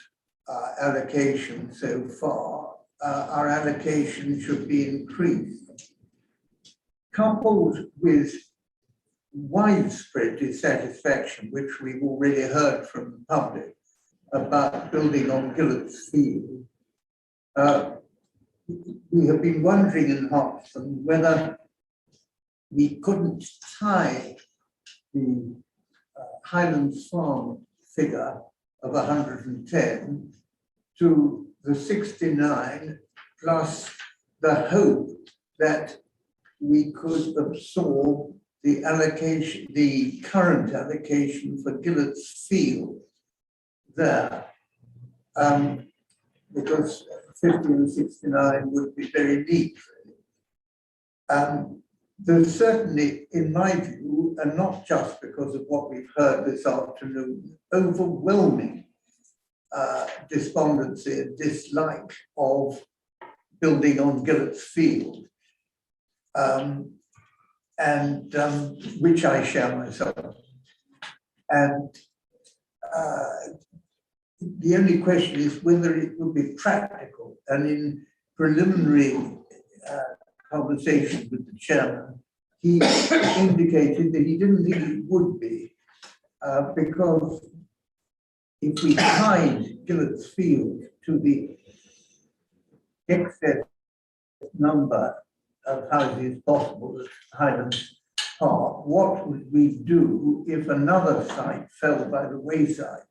our allocation so far, our allocation should be increased. Coupled with widespread dissatisfaction, which we've already heard from the public about building on Gillett's Field. We have been wondering in Hertfordshire whether we couldn't tie the Highlands Farm figure of 110 to the 69 plus the hope that we could absorb the allocation, the current allocation for Gillett's Field there. Because 50 and 69 would be very neat. There's certainly, in my view, and not just because of what we've heard this afternoon, overwhelming despondency and dislike of building on Gillett's Field, which I share myself. And the only question is whether it would be practical. And in preliminary conversation with the chairman, he indicated that he didn't think it would be, because if we tied Gillett's Field to the excess number of houses possible at Highlands Park, what would we do if another site fell by the wayside?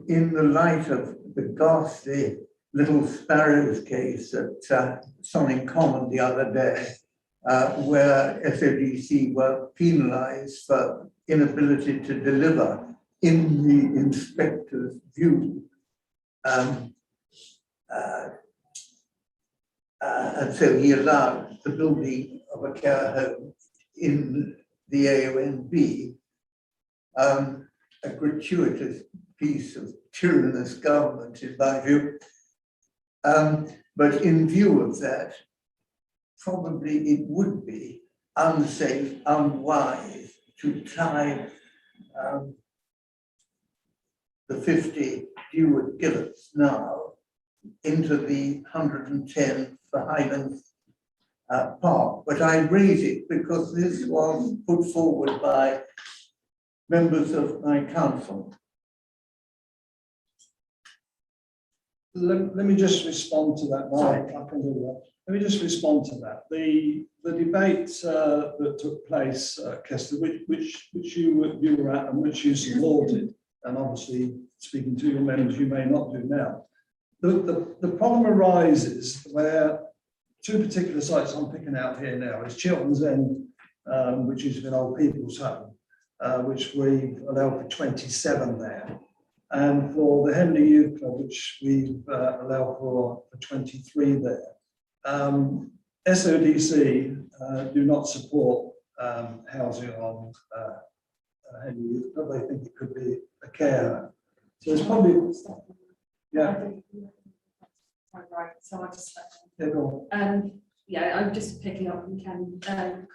In the light of the ghastly Little Sparrows case at Sonning Common the other day, where SODC were penalised for inability to deliver in the inspector's view. And so he allowed the building of a care home in the AONB, a gratuitous piece of tyrannous government, in my view. But in view of that, probably it would be unsafe, unwise to tie the 50 due at Gillett's now into the 110 for Highlands Park. But I raise it because this was put forward by members of my council. Let me just respond to that. Sorry. I can do that. Let me just respond to that. The debate that took place, Kester, which you were at and which you supported, and obviously speaking to your members, you may not do now. The problem arises where two particular sites I'm picking out here now is Chilton's End, which is an old people's home, which we've allowed for 27 there. And for the Henley Youth Club, which we allow for 23 there. SODC do not support housing on Henley Youth Club. They think it could be a care. So it's probably, yeah. Right, so I just Yeah, go yeah, I'm just picking up from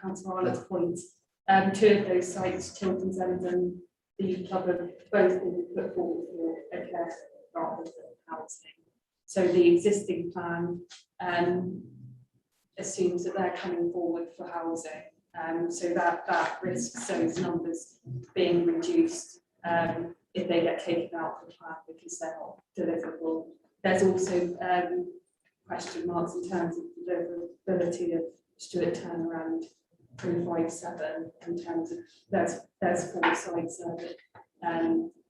Councillor Arlett's points. Two of those sites, Children's End and the Youth Club, have both been put forward for a care rather than housing. So the existing plan assumes that they're coming forward for housing. So that risks those numbers being reduced if they get taken out of the plan because they're not deliverable. There's also question marks in terms of the deliverability of Stuart Turnaround 357 in terms of there's 4 sites that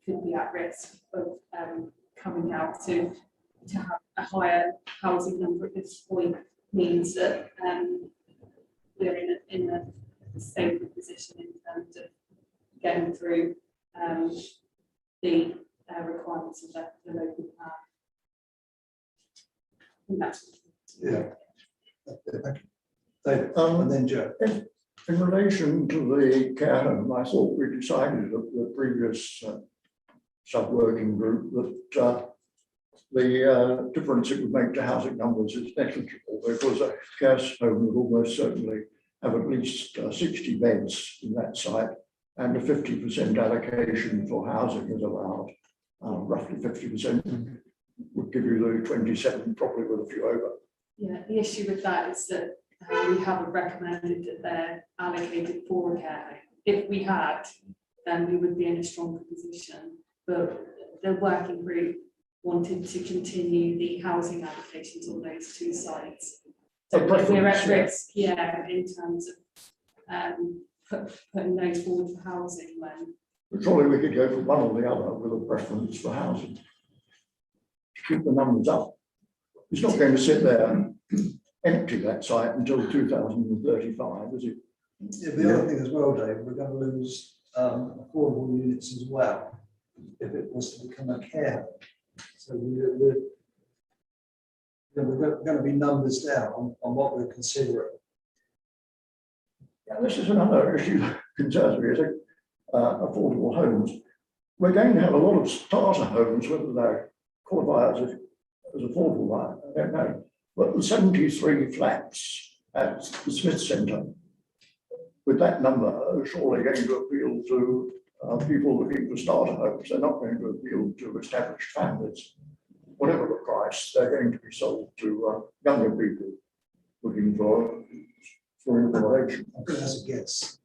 could be at risk of coming out. To have a higher housing number at this point means that we're in a stable position in terms of getting through the requirements of the local plan. Yeah. David, and then Joe. In relation to the care home, I thought we decided at the previous sub-working group that the difference it would make to housing numbers is negligible because a care home would almost certainly have at least 60 beds in that site, and a 50% allocation for housing is allowed. Roughly 50% would give you the 27, probably with a few over. Yeah, the issue with that is that we haven't recommended that they're allocated for a care home. If we had, then we would be in a stronger position. But the working group wanted to continue the housing allocations on those two sites. So we're at risk, yeah, in terms of putting those forward for housing when. But surely we could go for one or the other with a preference for housing. To keep the numbers up. It's not going to sit there and empty that site until 2035, is it? Yeah, the other thing as well, Dave, we're going to lose affordable units as well if it was to become a care home. So we're going to be numbers down on what we're considering. Yeah, this is another issue that concerns me, is it? Affordable homes. We're going to have a lot of starter homes, whether they qualify as affordable, I don't know. But the 73 flats at the Smith Centre, with that number, are surely going to appeal to people looking for starter homes. They're not going to appeal to established families. Whatever the price, they're going to be sold to younger people looking for accommodation. I think that's a guess.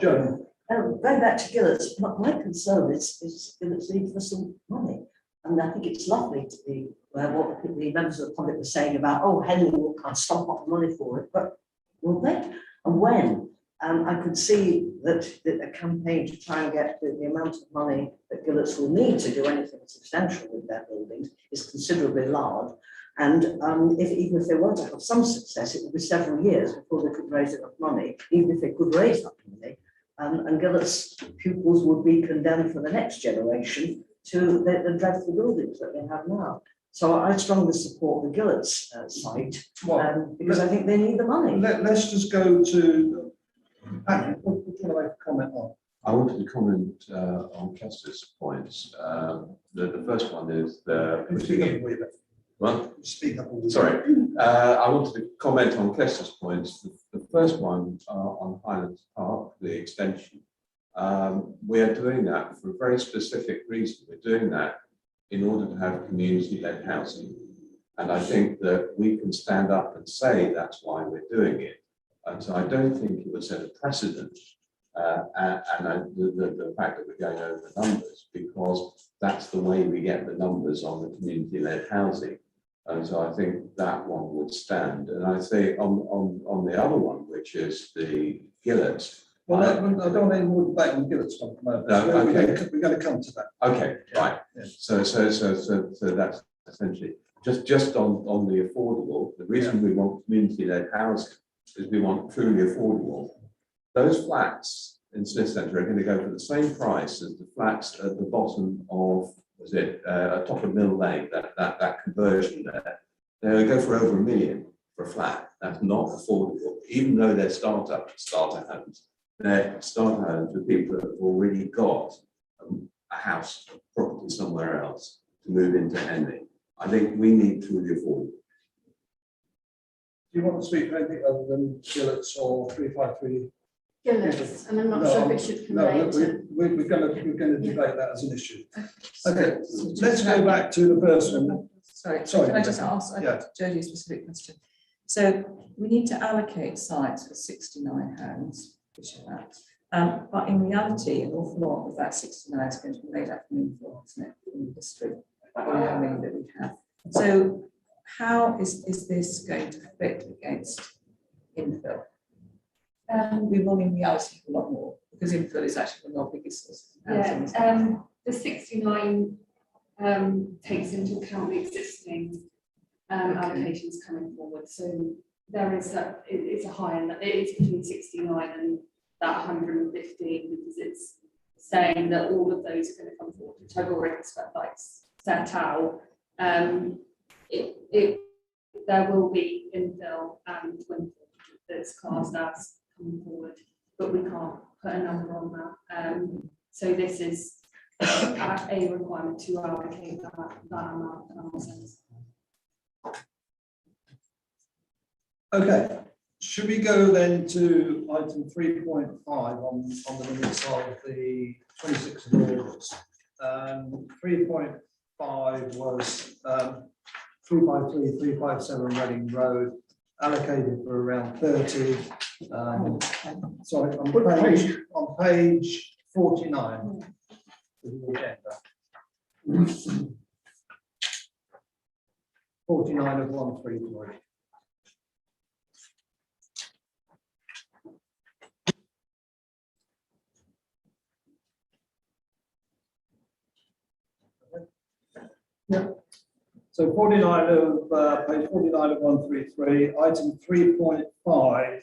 Joan. Going back to Gillett's, my concern is Gillett's need for some money. And I think it's lovely to be what the members of the public were saying about, oh, Henley will can't stomp up money for it, but will they? And when? I could see that a campaign to try and get the amount of money that Gillett's will need to do anything substantial with their buildings is considerably large. And even if they were to have some success, it would be several years before they could raise enough money, even if they could raise that money. And Gillett's pupils would be condemned for the next generation to the dreadful buildings that they have now. So I strongly support the Gillett's site because I think they need the money. Let's just go to, Andy, what do you want to make a comment on? I wanted to comment on Kester's points. The first one is Speak up a wee bit. Well, Speak up a wee bit. sorry. I wanted to comment on Kester's points. The first one on Highlands Park, the extension. We are doing that for a very specific reason. We're doing that in order to have community-led housing. And I think that we can stand up and say that's why we're doing it. And so I don't think it would set a precedent the fact that we're going over the numbers, because that's the way we get the numbers on the community-led housing. And so I think that one would stand. And I say on the other one, which is the Gillett's. Well, I don't want any more debate on Gillett's one at the moment. No, So okay. we're going to come to that. Okay, right. Yeah. So that's essentially just on the affordable. The reason we want community-led housing is we want truly affordable. Those flats in Smith Centre are going to go for the same price as the flats at the bottom of, was it top of Mill Lane, that conversion there. They'll go for over $1 million for a flat. That's not affordable, even though they're starter homes. They're starter homes with people that have already got a house, property somewhere else to move into Henley. I think we need truly affordable. Do you want to speak to anything other than Gillett's or 353? Gillett's, and I'm not sure if it should come later. We're going to debate that as an issue. Okay, let's go back to the first one. Sorry, Sorry, can I just ask Jodie a specific question? So we need to allocate sites for 69 homes, which are that. But in reality, an awful lot of that 69 is going to be made up from infill, isn't it, from industry, how many that we have. So how is this going to fit against infill? We will in reality a lot more, because infill is actually one of our biggest sources of housing. The 69 takes into account the existing allocations coming forward. So there is it's a higher, it is between 69 and that 115, because it's saying that all of those are going to come forward, which I've already set out. There will be infill and twin that's classed as coming forward, but we can't put a number on that. So this is a requirement to allocate that amount of houses. Okay, should we go then to item 3.5 on the minutes of the 26th of August? 3.5 was 353, 357 Reading Road. allocated for around 30. Sorry, What page? on page 49. of the agenda. 49 of 133. Yeah. So 49 of page 49 of 133, item 3.5,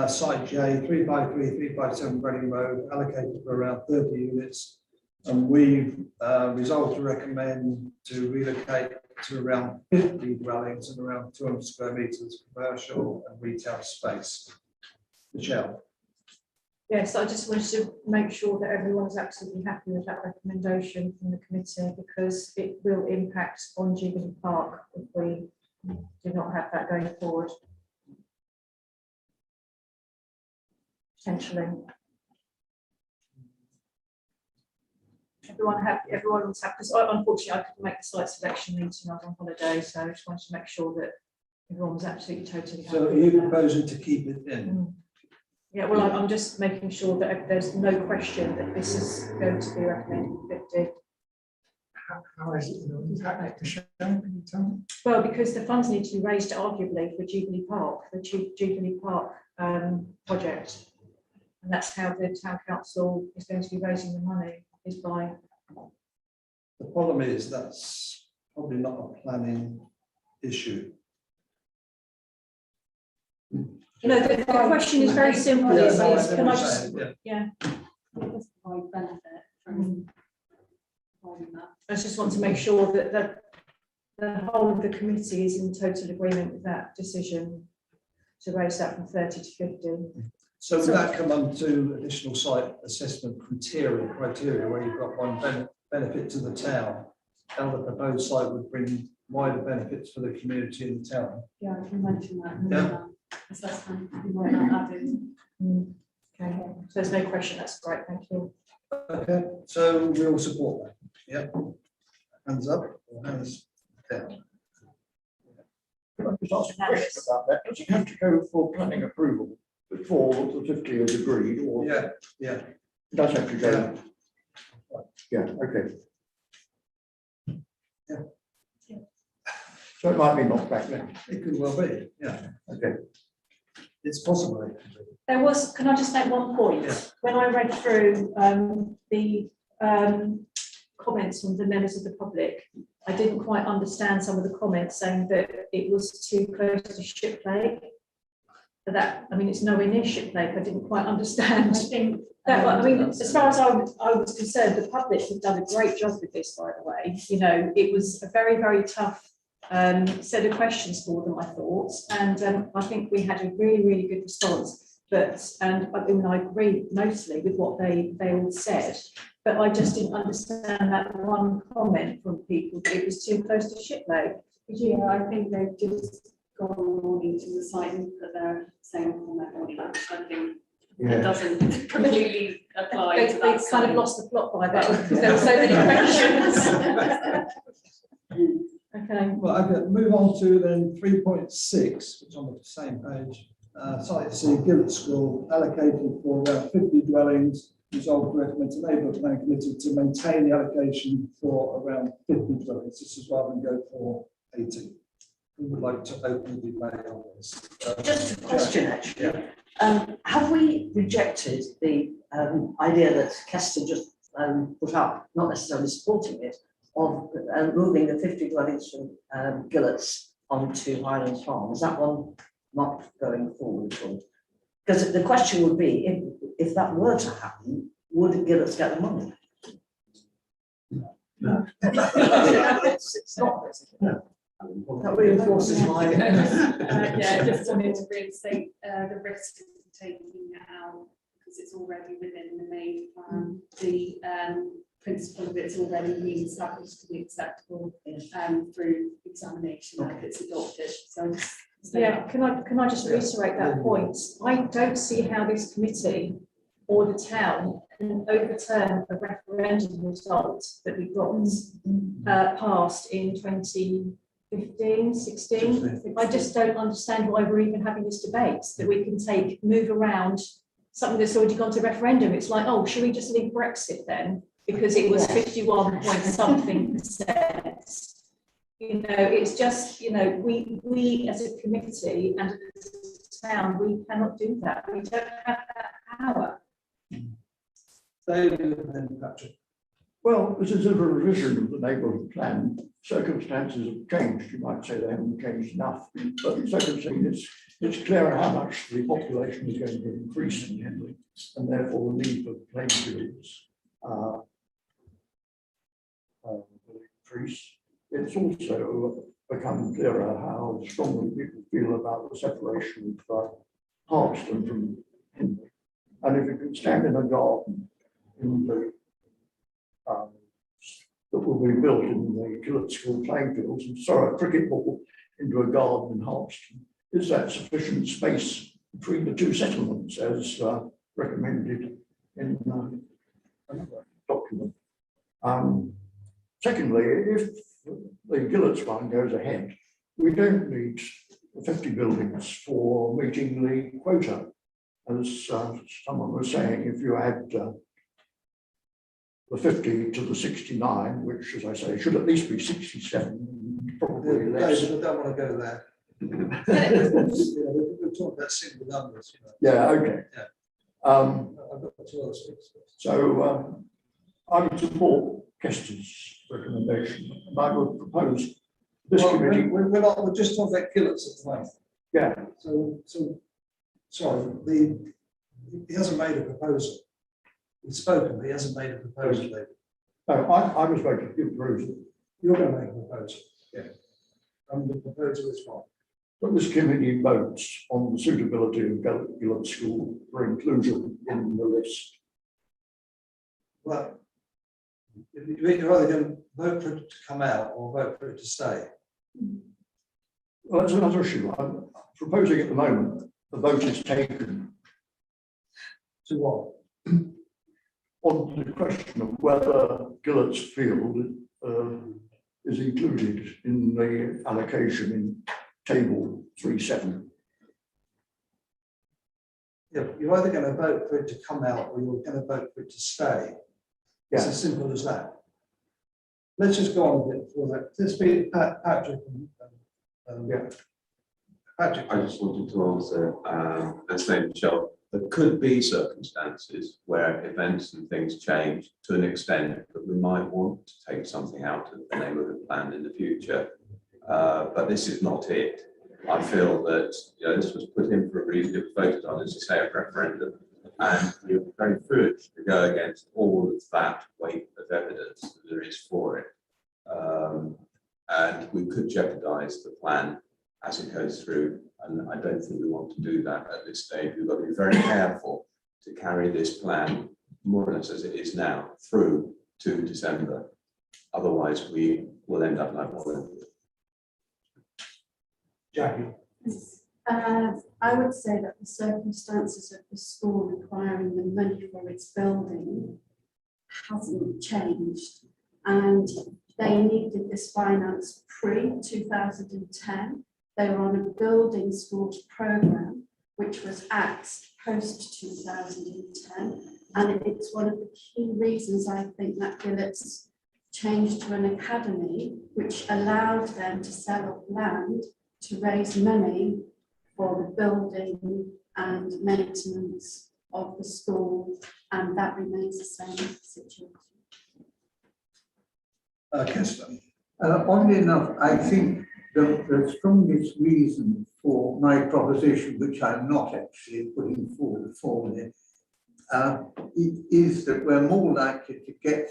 site J, 353, 357 Reading Road, allocated for around 30 units. And we've resolved to recommend to relocate to around 50 dwellings and around 200 square meters commercial and retail space. Michelle. Yes, I just wanted to make sure that everyone's absolutely happy with that recommendation from the committee, because it will impact on Jubilee Park if we do not have that going forward. Potentially. Everyone was happy, because unfortunately I couldn't make the site selection meeting, I was on holiday, so I just wanted to make sure that everyone was absolutely totally happy. So are you proposing to keep it in? Yeah, well, I'm just making sure that there's no question that this is going to be recommended 50. How is it? Is that Michelle? Can you tell me? Well, because the funds need to be raised arguably for Jubilee Park, the Jubilee Park project. And that's how the town council is going to be raising the money, is by. The problem is that's probably not a planning issue. No, the question is very simple. Yeah, Is, no, I can I just, understand, yeah. benefit from providing that. I just want to make sure that the whole of the committee is in total agreement with that decision to raise that from 30 to 50. So would that come onto additional site assessment criteria where you've got one benefit to the town? How the proposed site would bring wider benefits for the community in the town? Yeah, I can mention that. Yeah. Assessment, you might not add in. Okay, so there's no question, that's great, thank you. Okay, so we all support that. Yeah. Hands up or hands down. Can I just ask a question about that? Does it have to go for planning approval before the 50 is agreed, or? Yeah, yeah. It does have to go. Yeah, okay. Yeah. So it might be knocked back then. It could well be, yeah. Okay. It's possible. There was, can I just make one point? Yeah. When I read through the comments from the members of the public, I didn't quite understand some of the comments saying that it was too close to Shiplake. That, I mean, it's nowhere near Shiplake. I didn't quite understand. I think That, I mean, as far as I was concerned, the public have done a great job with this, by the way. You know, it was a very, very tough set of questions for them, I thought. And I think we had a really, really good response. And I agree mostly with what they all said. But I just didn't understand that one comment from people that it was too close to Shiplake. yeah, I think they've just gone into the site and put their same comment on it. I think it doesn't completely apply to that. They kind of lost the plot by that because there were so many questions. Okay. Well, okay, move on to then 3.6, which is on the same page. Site C, Gillett School, allocated for around 50 dwellings. Resolved to recommend to Neighbourhood Planning Committee to maintain the allocation for around 50 dwellings. This is rather than go for 80. We would like to open the debate on this. Just a question, actually. Yeah. Have we rejected the idea that Kester just put up, not necessarily supporting it, of moving the 50 dwellings from Gillett's onto Highlands Farm? Is that one not going forward at all? Because the question would be, if that were to happen, would Gillett's get the money? No. It's not. That reinforces my. Yeah, I just wanted to reinstate the risk of taking it out because it's already within the main plan. The principle of it's already been established to be acceptable through examination and it's adopted. So Yeah, can I just reiterate that point? I don't see how this committee or the town can overturn a referendum result that we got passed in 2018 15, 16. I just don't understand why we're even having this debate, that we can move around something that's already gone to referendum. It's like, oh, should we just leave Brexit then? Because it was 51 point something percent. You know, it's just, you know, we as a committee and as a town, we cannot do that. We don't have that power. David and then Patrick. Well, this is a revision of the neighbourhood plan. Circumstances have changed. You might say they haven't changed enough, but circumstances, it's clear how much the population is going to increase in Henley, and therefore the need for playing fields will increase. It's also become clearer how strongly people feel about the separation of Harpston from Henley. And if you can stand in a garden in the that will be built in the Gillett School playing fields and throw a cricket ball into a garden in Harpston, is that sufficient space between the two settlements as recommended in the document? Secondly, if the Gillett's one goes ahead, we don't need 50 buildings for meeting the quota. As someone was saying, if you add the 50 to the 69, which, as I say, should at least be 67, probably less. David, I don't want to go there. We're talking about single numbers, you know. Yeah, okay. Yeah. I've got 2 other things. So I would support Kester's recommendation, and I would propose this committee. We're just talking about Gillett's at the moment. Yeah. So sorry, he hasn't made a proposal. He's spoken, but he hasn't made a proposal, David. No, I was going to give proposal. You're going to make a proposal. Yeah. And the proposal is what? But this committee votes on the suitability of Gillett School for inclusion in the list. Well, you're either going to vote for it to come out or vote for it to stay. Well, that's another issue. I'm proposing at the moment the vote is taken. To what? On the question of whether Gillett's field is included in the allocation in table 3.7. Yeah, you're either going to vote for it to come out or you're going to vote for it to stay. It's as simple as that. Let's just go on a bit for that. Let's be Patrick. Patrick. I just wanted to answer, as named Michelle, there could be circumstances where events and things change to an extent that we might want to take something out of the neighbourhood plan in the future. But this is not it. I feel that this was put in for a reason, it was voted on, as you say, a referendum. And you're very foolish to go against all of that weight of evidence that there is for it. And we could jeopardise the plan as it goes through. And I don't think we want to do that at this stage. We've got to be very careful to carry this plan more or less as it is now through to December. Otherwise, we will end up like what. Jackie. I would say that the circumstances of the school requiring the money for its building hasn't changed, and they needed this finance pre-2010. They were on a building schools program, which was axed post-2010, and it's one of the key reasons I think that Gillett's changed to an academy, which allowed them to sell off land to raise money for the building and maintenance of the school, and that remains the same situation. Kester. Oddly enough, I think the strongest reason for my proposition, which I'm not actually putting forward formally, is that we're more likely to get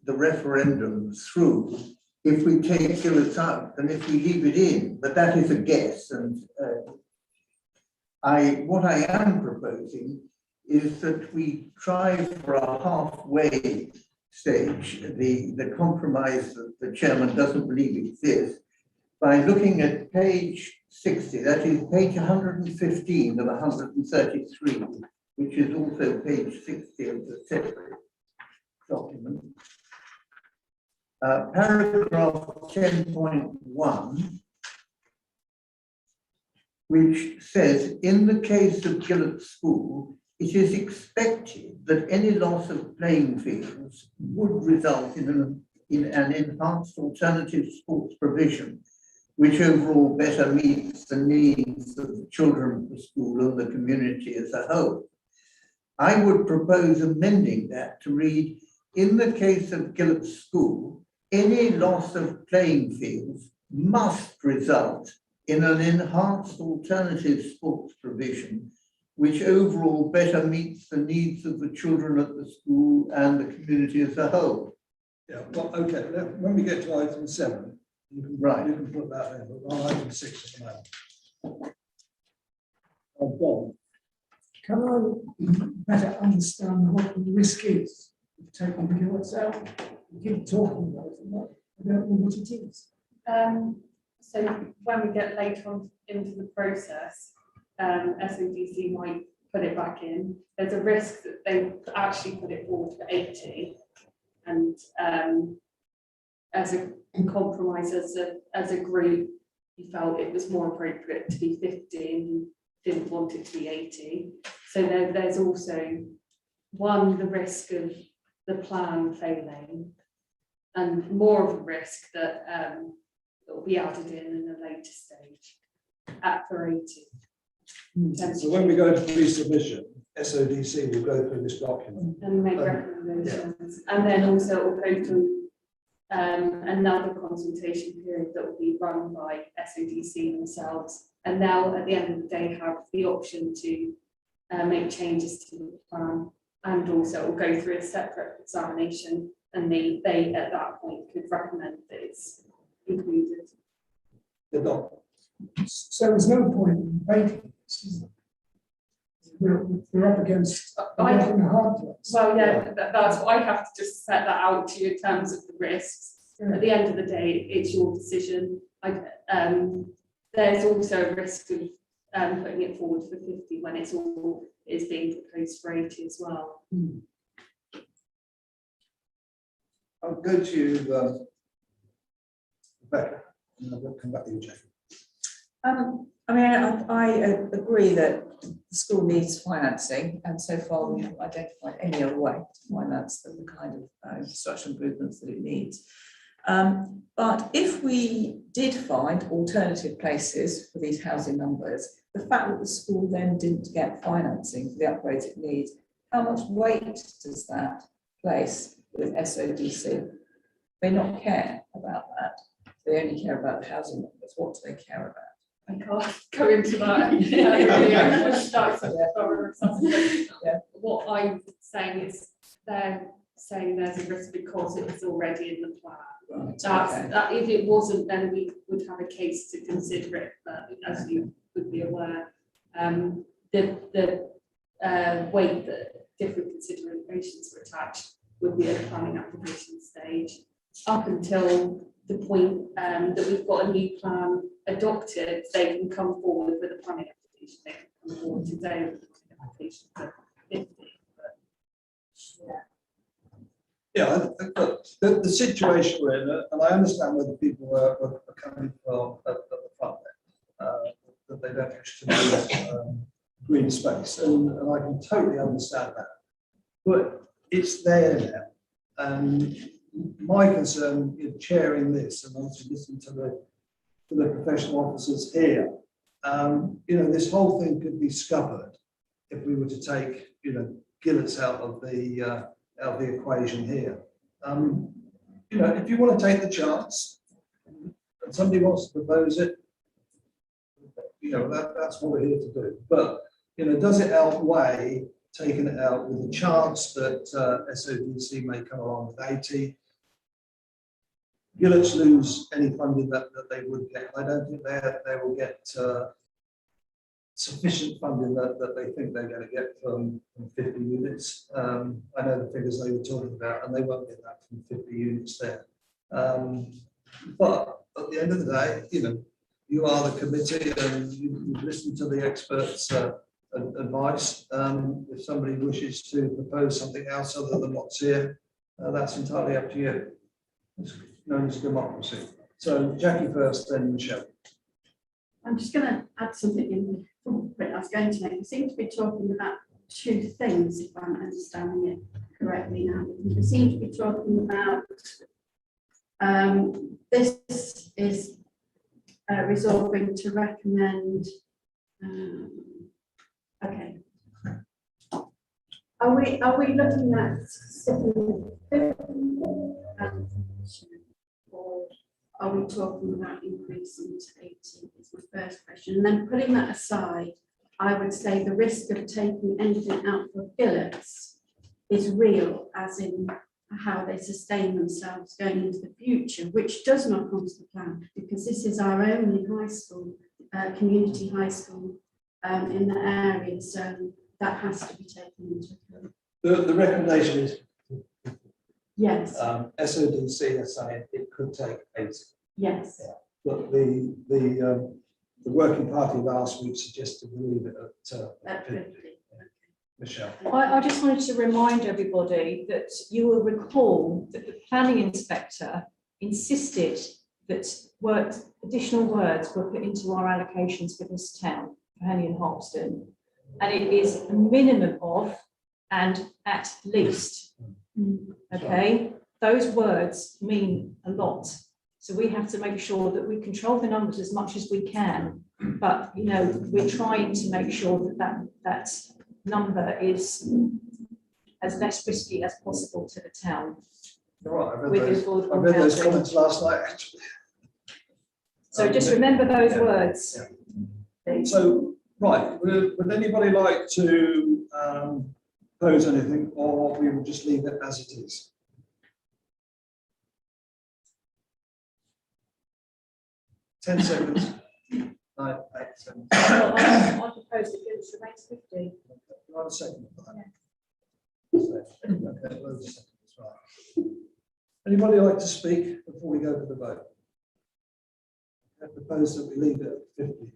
the referendum through if we take Gillett's out than if we leave it in. But that is a guess, and what I am proposing is that we try for a halfway stage, the compromise that the chairman doesn't believe exists, by looking at page 60, that is page 115 of 133, which is also page 60 of the separate document. Paragraph 10.1, which says, in the case of Gillett School, it is expected that any loss of playing fields would result in an enhanced alternative sports provision, which overall better meets the needs of the children of the school and the community as a whole. I would propose amending that to read, in the case of Gillett School, any loss of playing fields must result in an enhanced alternative sports provision, which overall better meets the needs of the children at the school and the community as a whole. Yeah, well, okay, when we get to item 7, you can, Right. you can put that in, but on item 6 at the moment. Bob, Can I better understand what the risk is of taking the gillets out? We keep talking about it, but I don't know what it is. So when we get later on into the process, SODC might put it back in. There's a risk that they actually put it forward for 80, and as a compromise, as a group, he felt it was more appropriate to be 50 and didn't want it to be 80. So there's also the risk of the plan failing, and more of a risk that it will be added in a later stage at for 80. so when we go to pre-submission, SODC will go through this document. And make recommendations, and then also it will go through another consultation period that will be run by SODC themselves, and they'll at the end of the day have the option to make changes to the plan, and also it will go through a separate examination, and they at that point could recommend that it's included. So there's no point in debating this, is there? We're up against a rock and a hard place. Well, yeah, that's what I have to just set that out to you in terms of the risks. Yeah. At the end of the day, it's your decision. There's also a risk of putting it forward for 50 when it's all is being proposed for 80 as well. I'll go to you, Rebecca, and I'll come back to you, Jane. I mean, I agree that the school needs financing, and so far we haven't identified any other way to finance the kind of infrastructure improvements that it needs. But if we did find alternative places for these housing numbers, the fact that the school then didn't get financing for the upgrades it needs, how much weight does that place with SODC? They not care about that. They only care about the housing numbers. What do they care about? I can't go into that. What I'm saying is they're saying there's a risk because it's already in the plan. Right, That if it wasn't, then we would have a case to consider it, but as you would be aware, the weight that different considerations were attached would be at the planning application stage. Up until the point that we've got a new plan adopted, they can come forward with a planning application. They can come forward today with a planning application for 50. But, Yeah, the situation we're in, and I understand where the people are coming from at the front end, that they don't wish to lose green space, and I can totally understand that. But it's there now, and my concern in chairing this, and also listening to the professional officers here, this whole thing could be scuppered if we were to take, Gillett's out of the equation here. If you want to take the chance and somebody wants to propose it, that's what we're here to do. But does it outweigh taking it out with a chance that SODC may come along with 80? Gillett's lose any funding that they would get. I don't think they will get sufficient funding that they think they're going to get from 50 units. I know the figures they were talking about, and they won't get that from 50 units there. But at the end of the day, you are the committee, and you've listened to the experts' advice. If somebody wishes to propose something else other than what's here, that's entirely up to you. known as democracy. So Jackie first, then Michelle. I'm just going to add something in from what I was going to make. We seem to be talking about two things, if I'm understanding it correctly now. We seem to be talking about this is resolving to recommend. Okay. Are we looking at sticking or are we talking about increasing to 80 is my first question. And then putting that aside, I would say the risk of taking anything out for billets is real, as in how they sustain themselves going into the future, which does not come to the plan, because this is our only high school, community high school in the area. So that has to be taken into account. The recommendation is Yes. SODC are saying it could take 80. Yes. Yeah. But the working party last week suggested we leave it at 50. Michelle. I just wanted to remind everybody that you will recall that the planning inspector insisted that additional words were put into our allocations for this town, for Henley and Hoxton, and it is a minimum of and at least. Okay, those words mean a lot. So we have to make sure that we control the numbers as much as we can, but you know, we're trying to make sure that number is as less risky as possible to the town. All right, I read those comments last night, actually. So just remember those words. Yeah. So, right, would anybody like to pose anything, or we will just leave it as it is? Ten seconds. 9, 8, 7. I propose that it remains 50. One second. Okay, loads of seconds, right. Anybody like to speak before we go to the vote? I propose that we leave it at 50.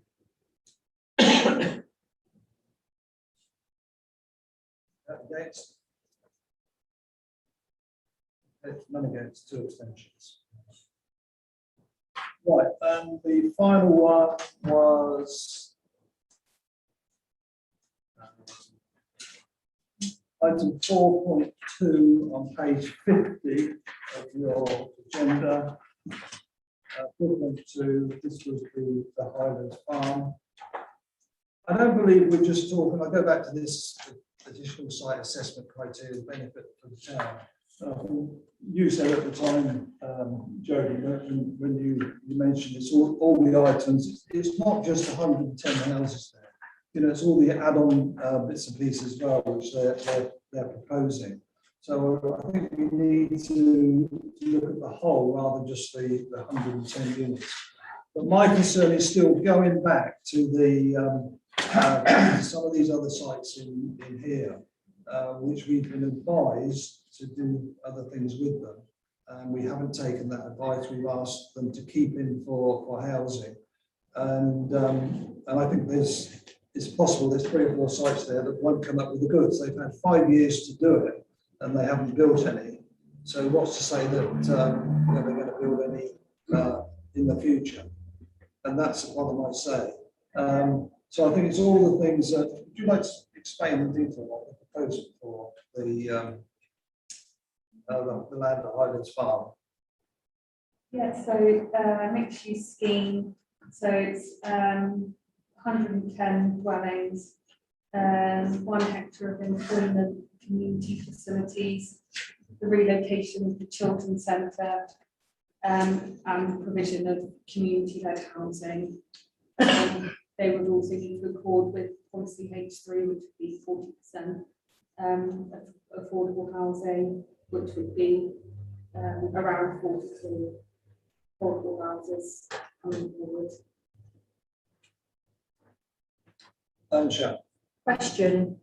Against? None against, 2 abstentions. Right, and the final one was item 4.2 on page 50 of your agenda. 4.2, this was the Highlands Farm. I don't believe we're just talking, I'll go back to this additional site assessment criteria benefit for the town. You said at the time, Jody, when you mentioned it's all the items, it's not just 110 houses there. You know, it's all the add-on bits and pieces as well, which they're proposing. So I think we need to look at the whole rather than just the 110 units. But my concern is still going back to the some of these other sites in here, which we've been advised to do other things with them. And we haven't taken that advice. We've asked them to keep in for housing. And I think it's possible there's 3 or 4 sites there that won't come up with the goods. They've had 5 years to do it and they haven't built any. So what's to say that they're going to build any in the future? And that's what I might say. So I think it's all the things that, would you like to explain in detail what the proposal for the land at Highlands Farm? Yeah, so mixed use scheme, so it's 110 dwellings, 1 hectare of employment, community facilities, the relocation of the children's centre, and provision of community-led housing. They would also need to accord with policy H3, which would be 40% affordable housing, which would be around 42 affordable houses coming forward. Question: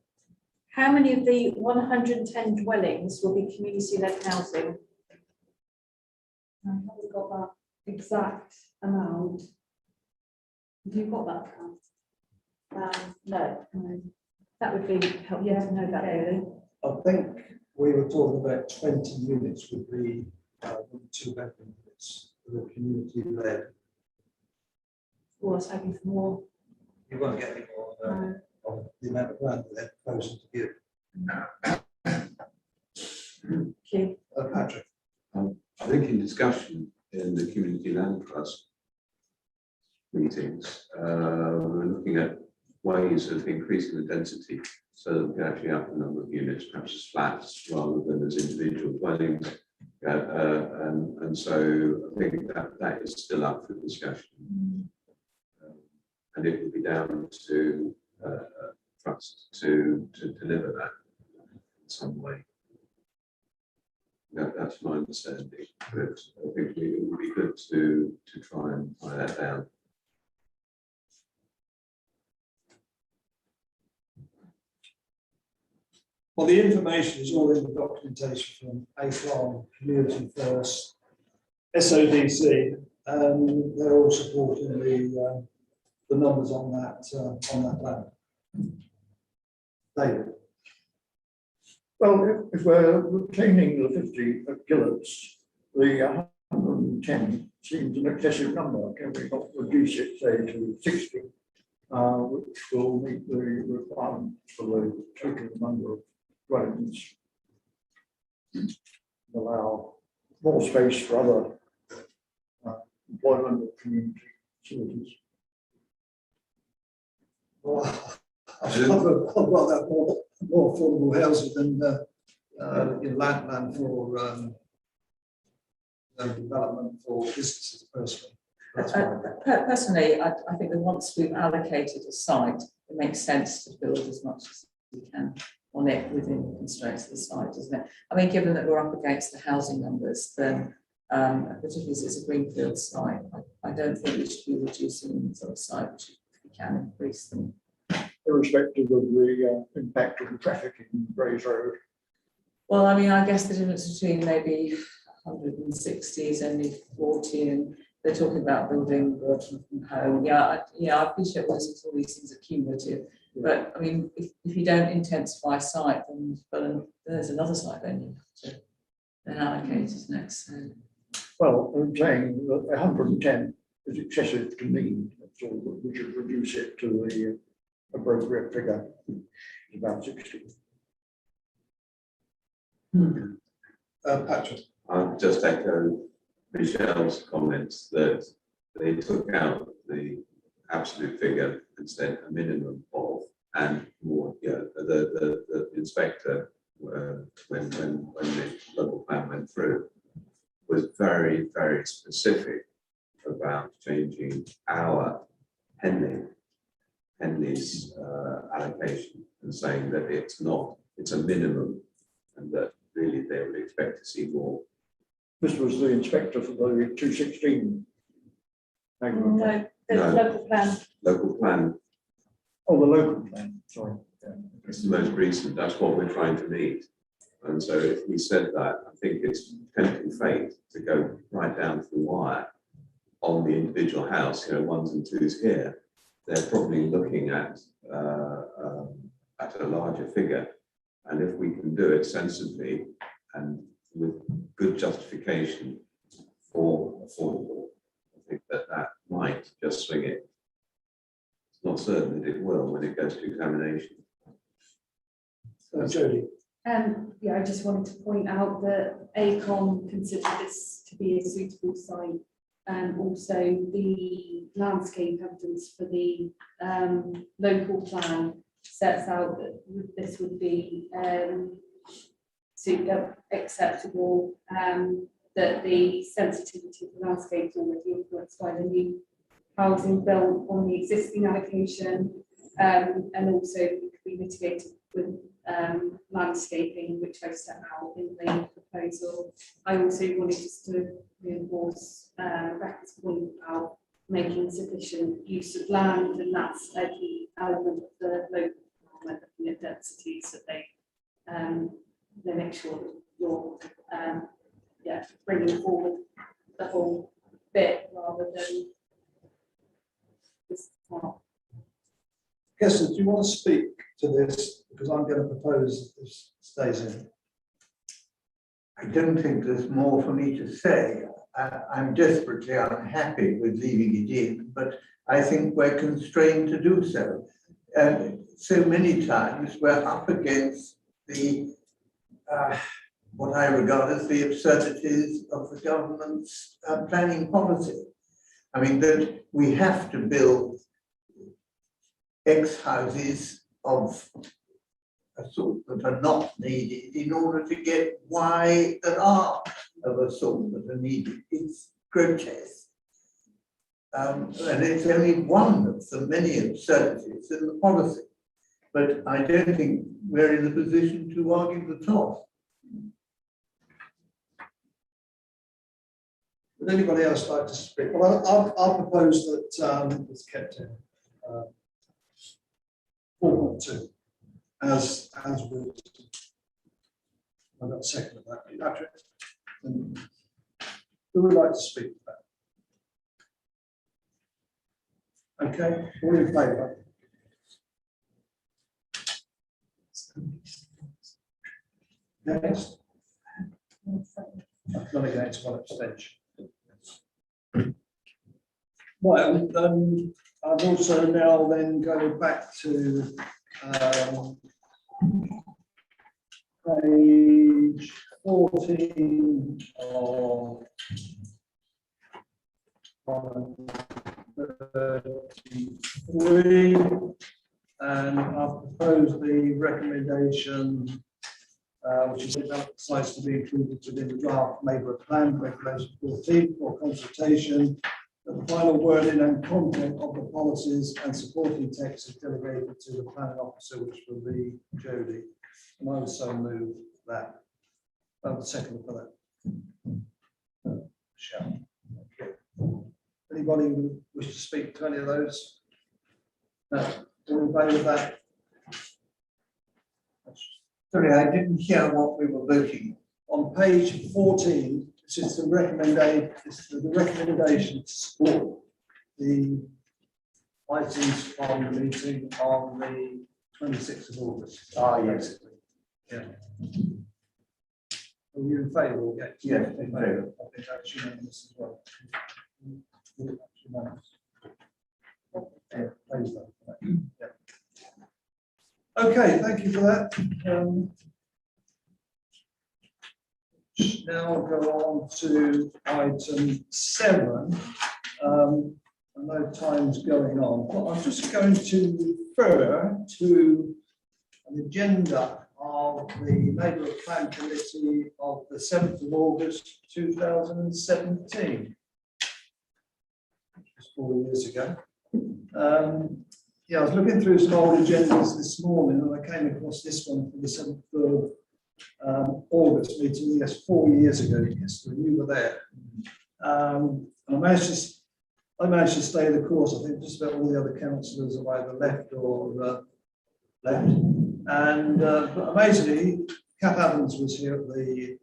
how many of the 110 dwellings will be community-led housing? I haven't got that exact amount. Have you got that count? No. That would be helpful to know that, really. I think we were talking about 20 units would be 2 bedroom units. developments that are community led. Or hoping for more. You won't get any more of the amount of land that they're proposing to give. Okay. Patrick. I think in discussion in the Community Land Trust meetings, we're looking at ways of increasing the density so that we can actually up the number of units, perhaps as flats rather than as individual dwellings. And so I think that is still up for discussion. And it would be down to trust to deliver that in some way. That's my understanding, but I think it would be good to try and tie that down. Well, the information is all in the documentation from ACLAR, Community First, SODC, and they're all supporting the numbers on that land. David. Well, if we're retaining the 50 at Gillets, the 110 seems an excessive number. Can we not reduce it, say, to 60, which will meet the requirement for the total number of dwellings? Allow more space for other employment of community facilities. Well, I'd rather have more affordable housing than land for development for businesses personally. That's Personally, I think that once we've allocated a site, it makes sense to build as much as we can on it within the constraints of the site, doesn't it? I mean, given that we're up against the housing numbers, then particularly as it's a greenfield site, I don't think we should be reducing the sort of site, if we can increase them. Irrespective of the impact of the traffic in Grays Road. Well, I mean, I guess the difference between maybe 160 is only 40, and they're talking about building working from home. Yeah, I appreciate all these things are cumulative, but I mean, if you don't intensify site, then there's another site then you have to then allocate, isn't it? So. Well, I'm saying that 110 is excessive to me, that's all, that we should reduce it to the appropriate figure, about 60. Patrick. I'll just echo Michelle's comments that they took out the absolute figure and said a minimum of, and more. The inspector, when the local plan went through, was very, very specific about changing our Henley's allocation and saying that it's a minimum, and that really they would expect to see more. This was the inspector for the 216. No, the local plan. Local plan. Oh, the local plan, sorry. It's the most recent, that's what we're trying to meet. And so if we said that, I think it's tempting fate to go right down to the wire on the individual house, ones and twos here. They're probably looking at a larger figure. And if we can do it sensibly and with good justification for affordable, I think that might just swing it. It's not certain that it will when it goes to examination. Jodie. Yeah, I just wanted to point out that ACOM considered this to be a suitable site, and also the landscape evidence for the local plan sets out that this would be acceptable, that the sensitivity of the landscape is already influenced by the new housing built on the existing allocation, and also it could be mitigated with landscaping, which I set out in the proposal. I also wanted just to reinforce Rebecca's point about making sufficient use of land, and that's a key element of the local plan, looking at densities, that they make sure that you're bringing forward the whole bit rather than this part. Kessler, do you want to speak to this? Because I'm going to propose that this stays in. I don't think there's more for me to say. I'm desperately unhappy with leaving it in, but I think we're constrained to do so. And so many times we're up against the what I regard as the absurdities of the government's planning policy. I mean, that we have to build X houses of a sort that are not needed in order to get Y that are of a sort that are needed. It's grotesque. And it's only one of the many absurdities in the policy. But I don't think we're in a position to argue the toss. Would anybody else like to speak? Well, I'll propose that it's kept in 4.2 as written. I've got a second of that. Patrick, who would like to speak to that? Okay, all in favour? Next. None against, one abstention. Well, I've also now then go back to page 14 of 33, and I've proposed the recommendation which is sites to be included within the draft neighbourhood plan, regulation 14, for consultation. That the final wording and content of the policies and supporting text is delegated to the planning officer, which will be Jody. And I also move that. Second for that. Shall. Okay. Anybody who wish to speak to any of those? No. All in favour of that? Sorry, I didn't hear what we were voting. On page 14, this is the recommendation to support the items from the meeting on the 26th of August. Ah, yes. Yeah. Are you in favour or against? Yes, in favour. I think that's unanimous as well. Unanimous. Yeah, praise that. Yeah. Okay, thank you for that. Now I'll go on to item 7. I know time's going on, but I'm just going to refer to an agenda of the Neighbourhood Plan Committee of the 7th of August 2017. Just 4 years ago. Yeah, I was looking through some old agendas this morning and I came across this one for the 7th of August meeting, yes, 4 years ago. Yes, you were there. And I managed to stay the course. I think just about all the other councillors have either left or left. And but amazingly, Kath Evans was here at the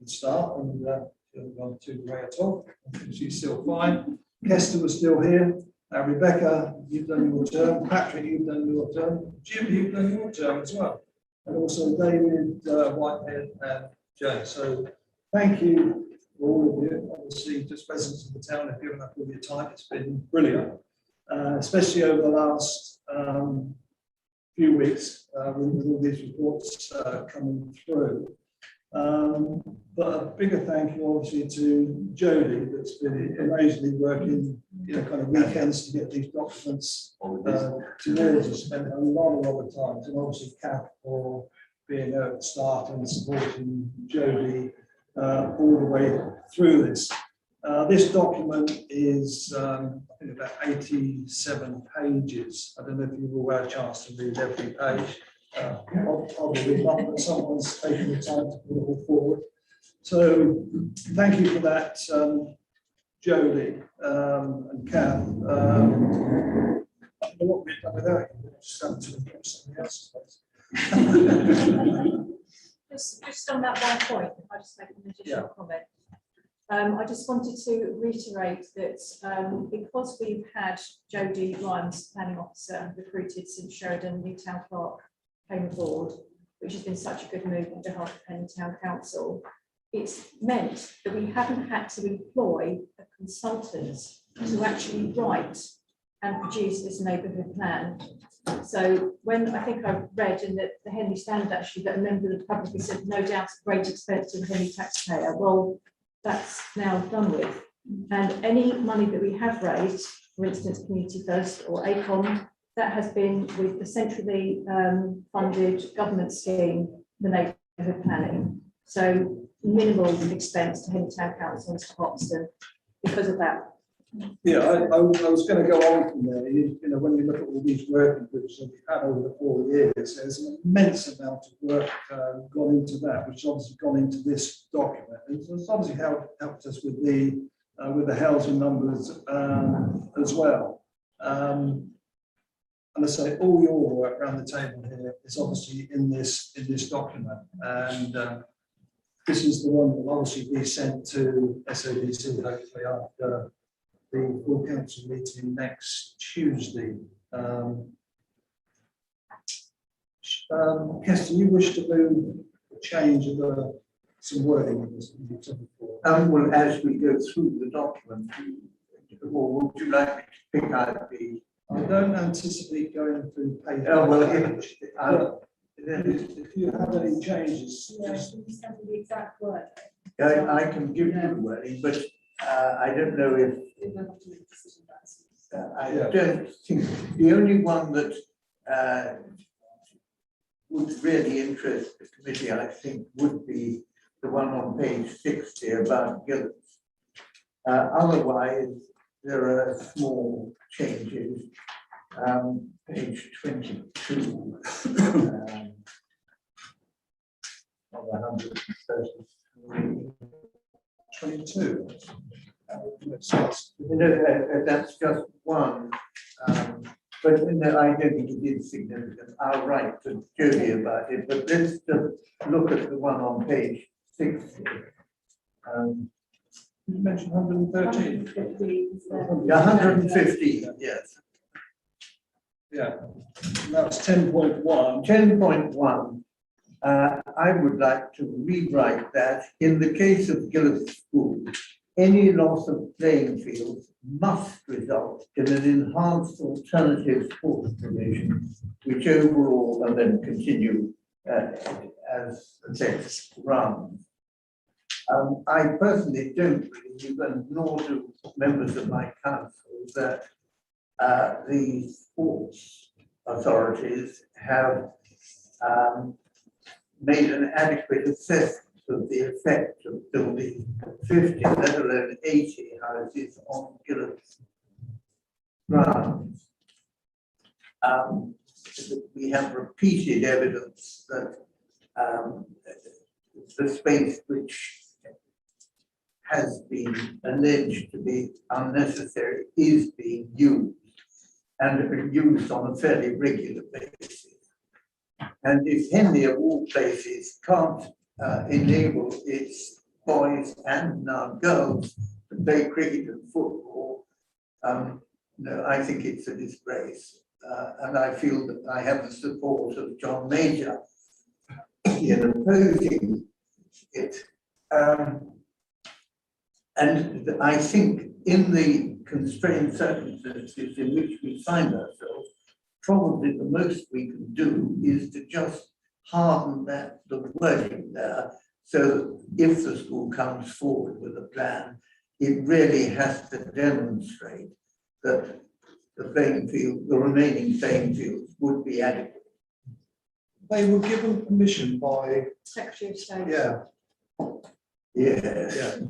start, and she hasn't gone too great at all. I think she's still fine. Kester was still here. Rebecca, you've done your term. Patrick, you've done your term. Jim, you've done your term as well. And also David, Whitehead, and Jay. So thank you for all of you. Obviously, just residents of the town have given up all your time. It's been brilliant, especially over the last few weeks with all these reports coming through. But a bigger thank you obviously to Jody, that's been amazingly working, kind of weekends to get these documents towards us, spent a lot of time, and obviously Kath for being there at the start and supporting Jody all the way through this. This document is, I think, about 87 pages. I don't know if you've all had a chance to read every page. Probably not, but someone's taken the time to put it all forward. So thank you for that, Jody and Kath. I don't know what we've done without you. We'll just have to improve something else, I suppose. Just on that one point, if I just make an additional comment. I just wanted to reiterate that because we've had Jody Lyons, planning officer, recruited since Sheridan New Town Clerk came aboard, which has been such a good move on behalf of Penny Town Council. it's meant that we haven't had to employ a consultant to actually write and produce this neighbourhood plan. So when I think I read in the Henley Standard actually that a member of the public has said no doubt a great expense to the Henley taxpayer, well, that's now done with. And any money that we have raised, for instance, Community First or ACON, that has been with the centrally funded government scheme, the neighbourhood planning. So minimal expense to Henley Town Council and to Hoxton because of that. Yeah, I was going to go on from there. You know, when you look at all these working groups that we've had over the 4 years, there's an immense amount of work gone into that, which has obviously gone into this document. And it's obviously helped us with the housing numbers as well. And I say all your work around the table here is obviously in this document, and this is the one that will obviously be sent to SODC hopefully after the full council meeting next Tuesday. Kester, you wish to move a change of some wording in this before? Well, as we go through the document, or would you like me to pick out the? I don't anticipate going through page. Oh, well, if you have any changes, just You send me the exact word. I can give you the wording, but I don't know if We'll have to make a decision about it. I don't think the only one that would really interest the committee, I think, would be the one on page 60 about Gillets. Otherwise, there are small changes. Page 22. On 133. 22. That's just one, but I don't think it is significant. I'll write to Jody about it, but let's just look at the one on page 60. You mentioned 113. 150, yes. Yeah, that's 10.1. 10.1. I would like to rewrite that. In the case of Gillett School, any loss of playing fields must result in an enhanced alternative sports provision, which overall, and then continue as the text runs. I personally don't believe, and nor do members of my council, that the sports authorities have made an adequate assessment of the effect of building 50, let alone 80 houses on Gillet's grounds. We have repeated evidence that the space which has been alleged to be unnecessary is being used, and used on a fairly regular basis. And if Henley, of all places, can't enable its boys and now girls to play cricket and football, no, I think it's a disgrace. And I feel that I have the support of John Major in opposing it. And I think in the constrained circumstances in which we find ourselves, probably the most we can do is to just harden the wording there, so that if the school comes forward with a plan, it really has to demonstrate that the remaining playing fields would be adequate. They were given permission by. Secretary of State. Yeah. Yes.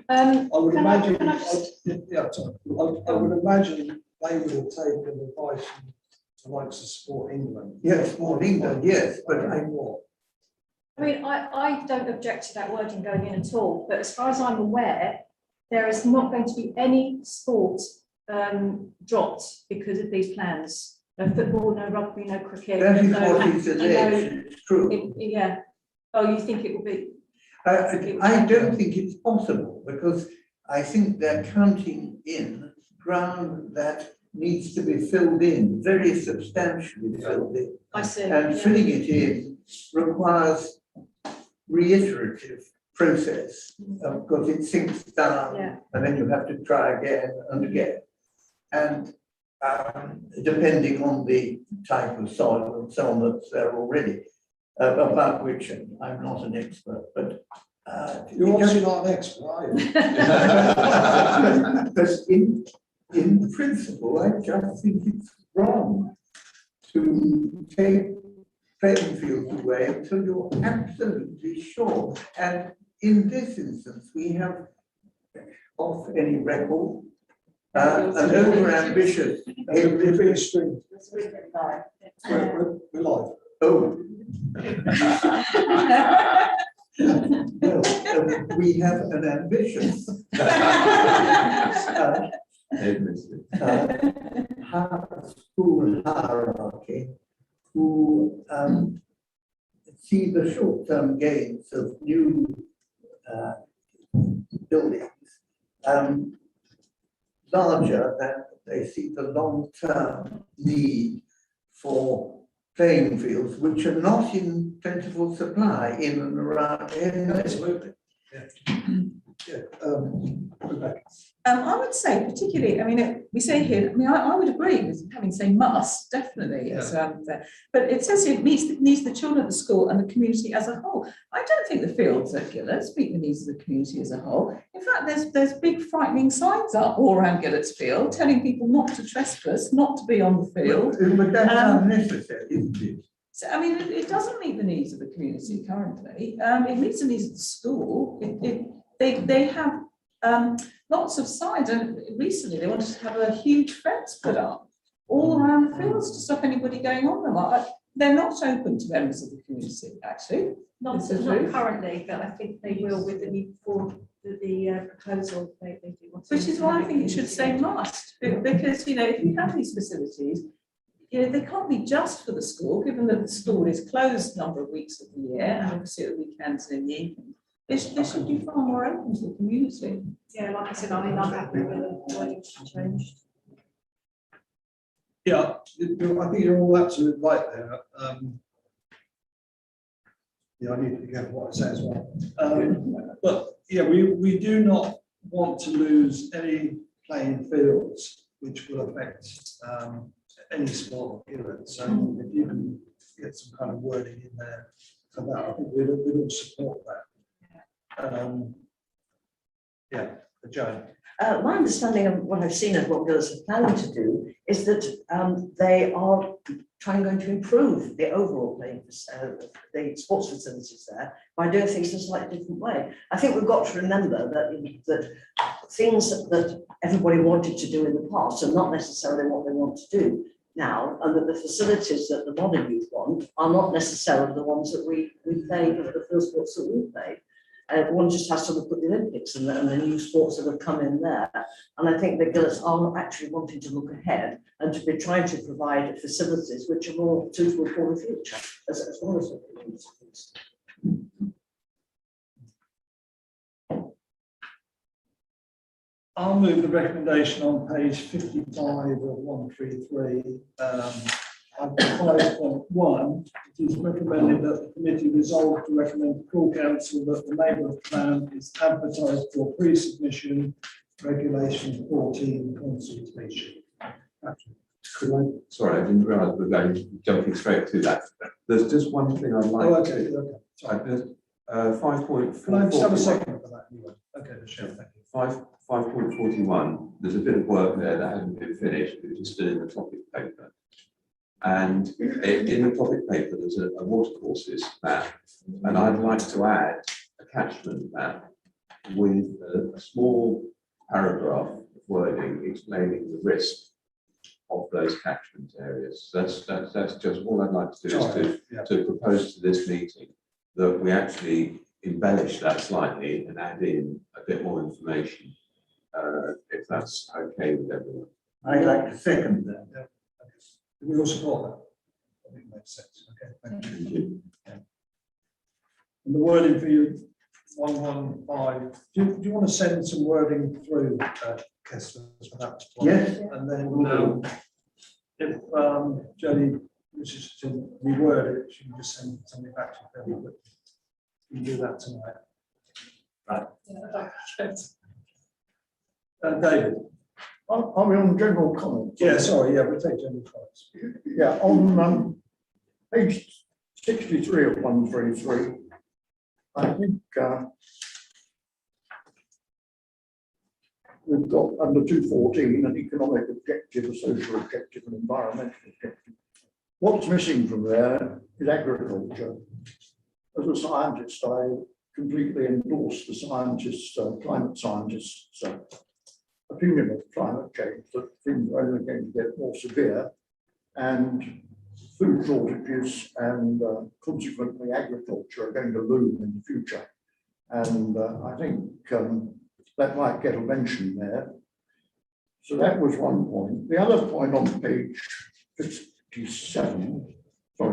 I would Can imagine. can I just- I would imagine they would have taken advice from the likes of Sport England. Yes, Sport England, yes, but I mean, I don't object to that wording going in at all, but as far as I'm aware, there is not going to be any sport dropped because of these plans. No football, no rugby, no cricket. that is no- what is alleged, it's true. Yeah. Oh, you think it will be? I don't think it's possible, because I think they're counting in ground that needs to be filled in, very substantially filled in. I see. And yeah. filling it in requires reiterative process, because it sinks down Yeah. and then you have to try again and again. And depending on the type of soil and so on that's there already, about which I'm not an expert, but You're obviously not an expert, are you? but in principle, I just think it's wrong to take playing fields away until you're absolutely sure. And in this instance, we have, off any record, an over-ambitious. We're being streamed. We're live. Oh. Well, we have an ambitious school hierarchy who see the short-term gains of new buildings larger than they see the long-term need for playing fields, which are not in plentiful supply in and around here. Absolutely. Yeah. Rebecca. I would say particularly, I mean, we say here, I mean, I would agree with having say must, definitely. It's, there. But it says it meets the needs of the children at the school and the community as a whole. I don't think the fields at Gillet's meet the needs of the community as a whole. In fact, there's big frightening signs up all around Gillet's Field telling people not to trespass, not to be on the field. But that's unnecessary, isn't it? So, I mean, it doesn't meet the needs of the community currently. It meets the needs of the school. They have lots of signs, and recently they wanted to have a huge fence put up all around the fields to stop anybody going on them. They're not open to members of the community, actually. Not currently, but I think they will with the new proposal they do. Which is why I think it should say must, because, you know, if you have these facilities, you know, they can't be just for the school, given that the school is closed a number of weeks of the year, and obviously at the weekends and in the evening. They should be far more open to the community. Yeah, like I said, I mean, I'm happy with the wording changed. Yeah, I think you're all absolutely right there. Yeah, I need to be careful what I say as well. But yeah, we do not want to lose any playing fields, which will affect any sport here. So if you can get some kind of wording in there for that, I think we'd all support that. Yeah, Joan. My understanding of what I've seen of what girls are planning to do is that they are going to improve the overall playing, the sports facilities there by doing things in a slightly different way. I think we've got to remember that things that everybody wanted to do in the past are not necessarily what they want to do now, and that the facilities that the modern youth want are not necessarily the ones that we played, the first sports that we played. One just has to look at the Olympics and the new sports that have come in there. And I think that girls are actually wanting to look ahead and to be trying to provide facilities which are more suitable for the future, as well as what they want to. I'll move the recommendation on page 55 of 133. Item 5.1, it is recommended that the committee resolve to recommend to full council that the neighbourhood plan is advertised for pre-submission regulation 14 consultation. Sorry, I didn't realise we were jumping straight to that. There's just one thing I'd like okay. to. 5.4. Can I just have a second for that anyway? Okay, sure, thank you. 5.41, there's a bit of work there that hasn't been finished, but it's still in the topic paper. And in the topic paper, there's a watercourses map, and I'd like to add a catchment map with a small paragraph of wording explaining the risk of those catchment areas. That's just all I'd like to do is to propose to this meeting that we actually embellish that slightly and add in a bit more information, if that's okay with everyone. I'd like to second that. Yeah. We all support that. I think it makes sense. Okay, thank you. Yeah. And the wording for you, 115. Do you want to send some wording through, Kessler, for that? Yes. And then if Jodie wishes to reword it, she can just send something back to you fairly quickly. You can do that tonight. David? Are we on general comments? Yeah, sorry, yeah, we'll take general comments. Yeah, on page 63 of 133, I think we've got under 214 an economic objective, a social objective, and environmental objective. What's missing from there is agriculture. As a scientist, I completely endorse the scientists, climate scientists' opinion of climate change, that things are only going to get more severe, and food shortages and consequently agriculture are going to loom in the future. And I think that might get a mention there. So that was one point. The other point on page 77, on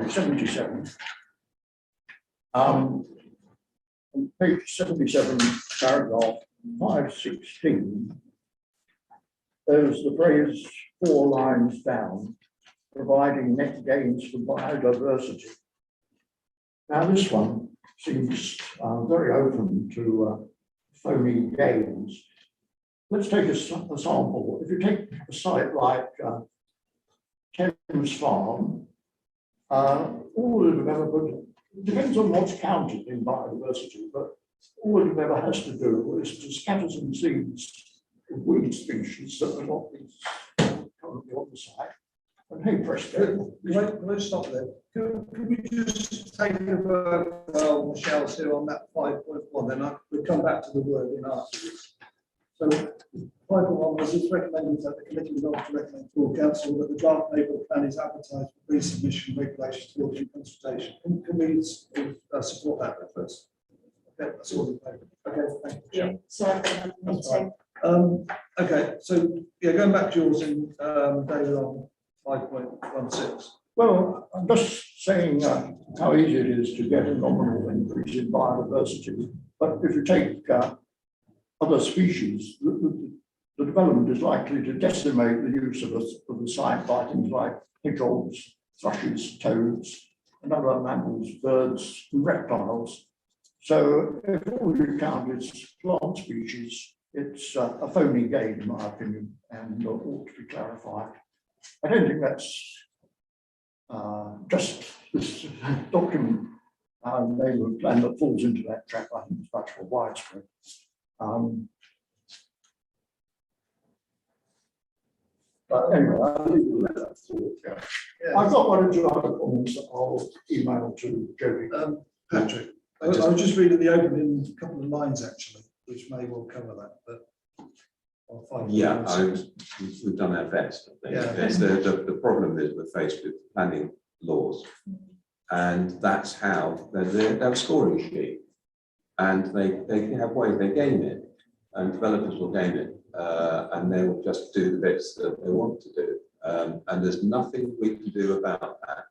page 77, paragraph 516, there's the phrase 4 lines down, providing net gains for biodiversity. Now this one seems very open to phony gains. Let's take a sample. If you take a site like Thames Farm, all the development, it depends on what's counted in biodiversity, but all the developer has to do is to scatter some seeds of weed species that are not currently on the site. And hey, presto. Let's stop there. Can we just take a vote while Michelle's here on that 5.1, then we'll come back to the word in afterwards. So 5.1 was it's recommended that the committee resolves to recommend full council that the draft neighbourhood plan is advertised for pre-submission regulations for due consultation. Can we support that first? Okay, that's all in favour. Okay, thank you. Yeah, sorry for the meeting. Okay, so yeah, going back to yours in David on 5.16. Well, I'm just saying how easy it is to get a nominal increase in biodiversity. But if you take other species, the development is likely to decimate the use of the site by things like hedgehogs, thrushes, toads, and other mammals, birds, and reptiles. So if all you count is plant species, it's a phony gain, in my opinion, and ought to be clarified. I don't think that's just this document, neighbourhood plan that falls into that trap. I think it's much more widespread. But anyway, I'll leave it at that thought. Yeah. I've got one or two other comments that I'll email to Jody. Patrick, I was just reading the opening couple of lines actually, which may well cover that, but I'll find. Yeah, we've done our best. I think. Yeah. The problem is we're faced with planning laws, and that's how they're scoring sheet, and they have ways they game it, and developers will game it, and they will just do the bits that they want to do, and there's nothing we can do about that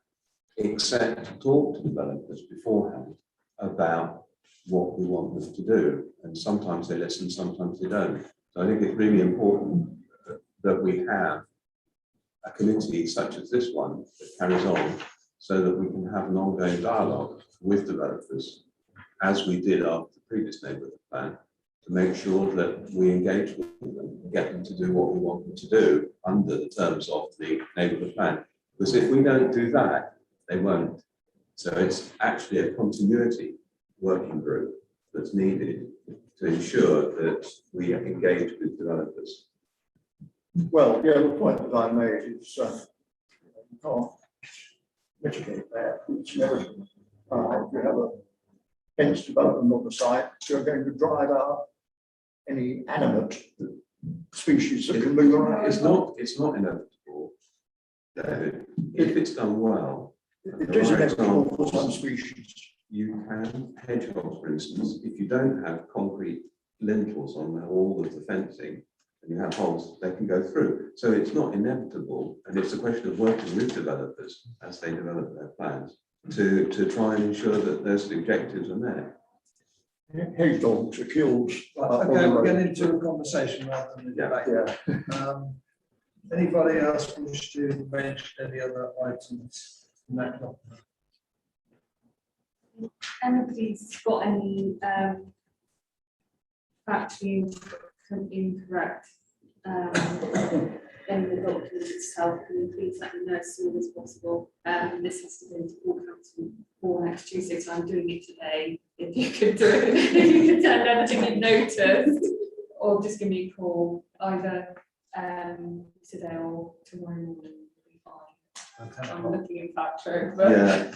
except to talk to developers beforehand about what we want them to do, and sometimes they listen, sometimes they don't. So I think it's really important that we have a committee such as this one that carries on, so that we can have an ongoing dialogue with developers, as we did after the previous neighbourhood plan, to make sure that we engage with them and get them to do what we want them to do under the terms of the neighbourhood plan. Because if we don't do that, they won't. So it's actually a continuity working group that's needed to ensure that we engage with developers. Well, yeah, the point that I made is you can't mitigate that. It's inevitable. If you have a dense development on the site, you're going to drive out any animate species that can move around. It's not inevitable, David. If it's done well. It is inevitable for some species. You can, hedgehogs, for instance, if you don't have concrete lintels on all of the fencing and you have holes, they can go through. So it's not inevitable, and it's a question of working with developers as they develop their plans to try and ensure that those objectives are met. Hedgehogs are killed. Okay, we're getting into a conversation rather than a debate. Yeah. Anybody else wish to mention any other items in that document? Anybody's got any factually incorrect in the document itself. Can you please let me know as soon as possible? This has to go to full council for next Tuesday, so I'm doing it today. If you could do it, if you could send anything you've noticed, or just give me a call either today or tomorrow morning. Will be fine. Okay. I'm looking in factory, but Yeah.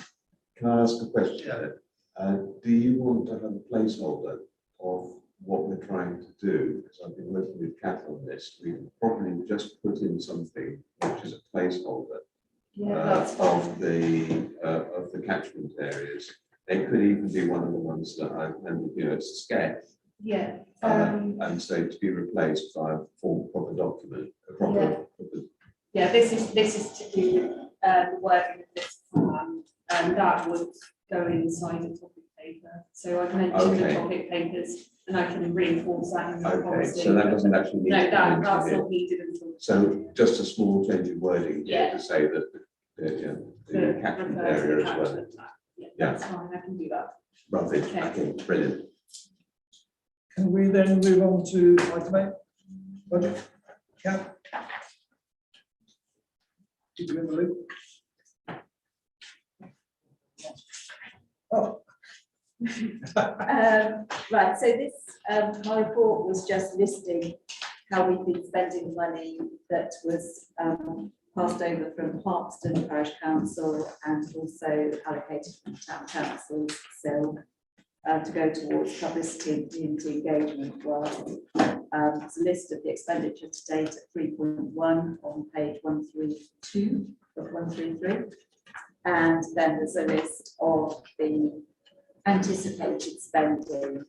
Can I ask a question? Do you want to have a placeholder of what we're trying to do? Because I've been working with Kath on this. We can probably just put in something which is a placeholder yeah, that's fine. of the catchment areas. It could even be one of the ones that I've handed you as a sketch. Yeah. And so to be replaced by a full proper document, a proper. Yeah, this is to do with the wording of this plan, and that would go inside the topic paper. So I've mentioned the topic papers, and I can reinforce that in the policy. So that doesn't actually need. No, to be that's into not needed until. So just a small change of wording here Yeah. to say that the catchment area as well. Yeah, Yeah. that's fine, I can do that. Lovely, Okay. okay, brilliant. Can we then move on to item 8? Budget? Yeah. Keep you in the loop. Oh. Right, so this, my report was just listing how we've been spending money that was passed over from Parkston Parish Council and also allocated from Town Council, so to go towards publicity and community engagement work. It's a list of the expenditure to date at 3.1 on page 132 of 133. And then there's a list of the anticipated spending.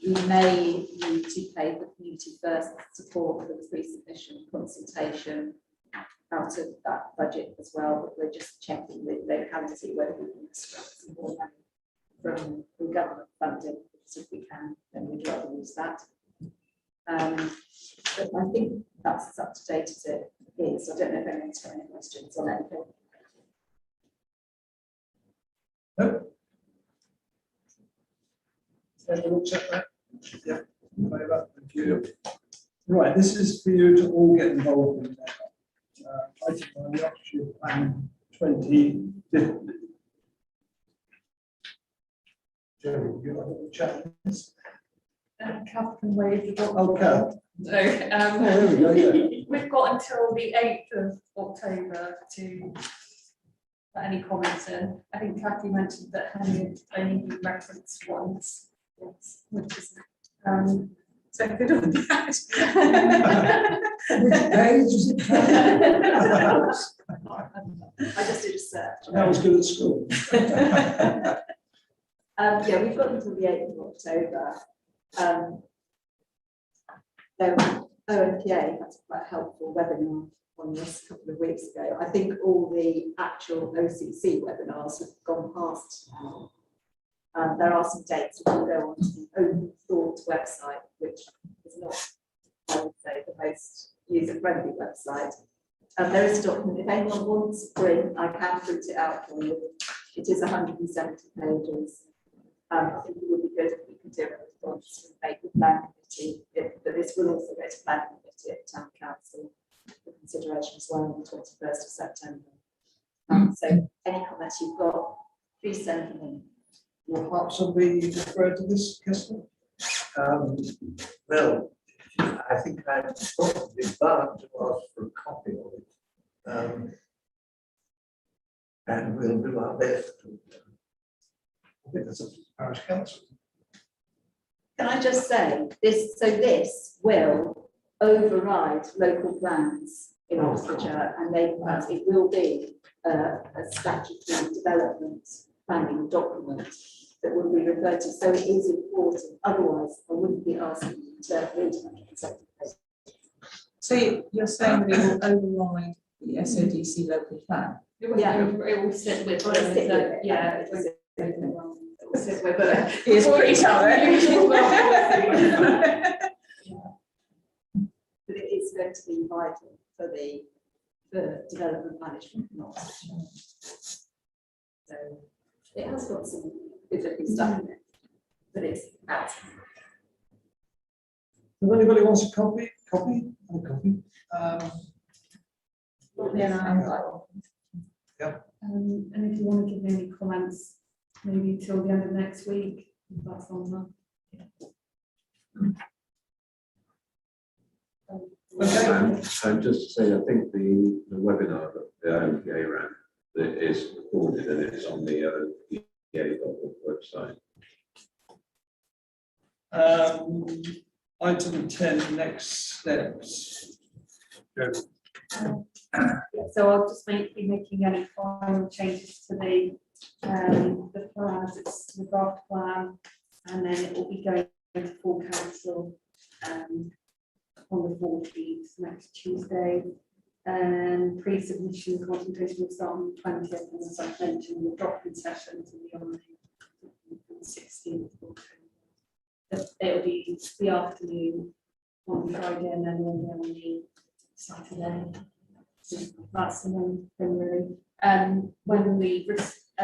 We may need to pay for community first support for the pre-submission consultation out of that budget as well, but we're just checking with locality whether we can extract some more money from government funding. So if we can, then we'd rather use that. But I think that's as up to date as it is. I don't know if anyone's got any questions on anything. No. We'll check that. Yeah. Thank you. Right, this is for you to all get involved in now. Item 9, the Oxfordshire Plan 2050. Jerry, you want to chat on this? Kath can waive the document. Okay. So, there we go, yeah. we've got until the 8th of October to put any comments in. I think Kathy mentioned that Henry only been referenced once, yes, which is so good or bad. Which page is it? I just did a search. That was good at school. Yeah, we've got until the 8th of October. OMPA had quite a helpful webinar on this a couple of weeks ago. I think all the actual OCC webinars have gone past now. There are some dates that will go on to the Open Thought website, which is not, I would say, the most user-friendly website. There is a document, if anyone wants to bring, I can print it out for you. It is 170 pages. I think it would be good if we could do a response from the Plan Committee, but this will also go to Plan Committee at Town Council for consideration as well on the 21st of September. So any comments you've got, please send them in. Will perhaps be referred to this, Kester? Well, I think I'm probably bound to ask for a copy of it. And we'll do our best to. I think that's up to the Parish Council. Can I just say, this will override local plans in Oxfordshire, and it will be a statutory development planning document that will be referred to. So it is important. Otherwise, I wouldn't be asking you to read 170 pages. So you're saying that it will override the SODC local plan? Yeah. It will sit with Or sit with it. yeah, it will sit with it. It's pretty But it is going to be vital for the development management in Oxfordshire. So it has got some good looking stuff in it, but it's out. If anybody wants a copy? A copy? And if you want to give me any comments, maybe till the end of next week, if that's on that. And just to say, I think the webinar that the OPA ran that is recorded and it's on the OPA.org website. Item 10, next steps. So I'll just be making any final changes to the plan as it's the draft plan, and then it will be going to full council on the 14th, next Tuesday. And pre-submission consultation will start on the 20th, and as I mentioned, the drop-in sessions will be on the 16th. It'll be the afternoon on Friday and then on the Saturday. That's the main thing really. When the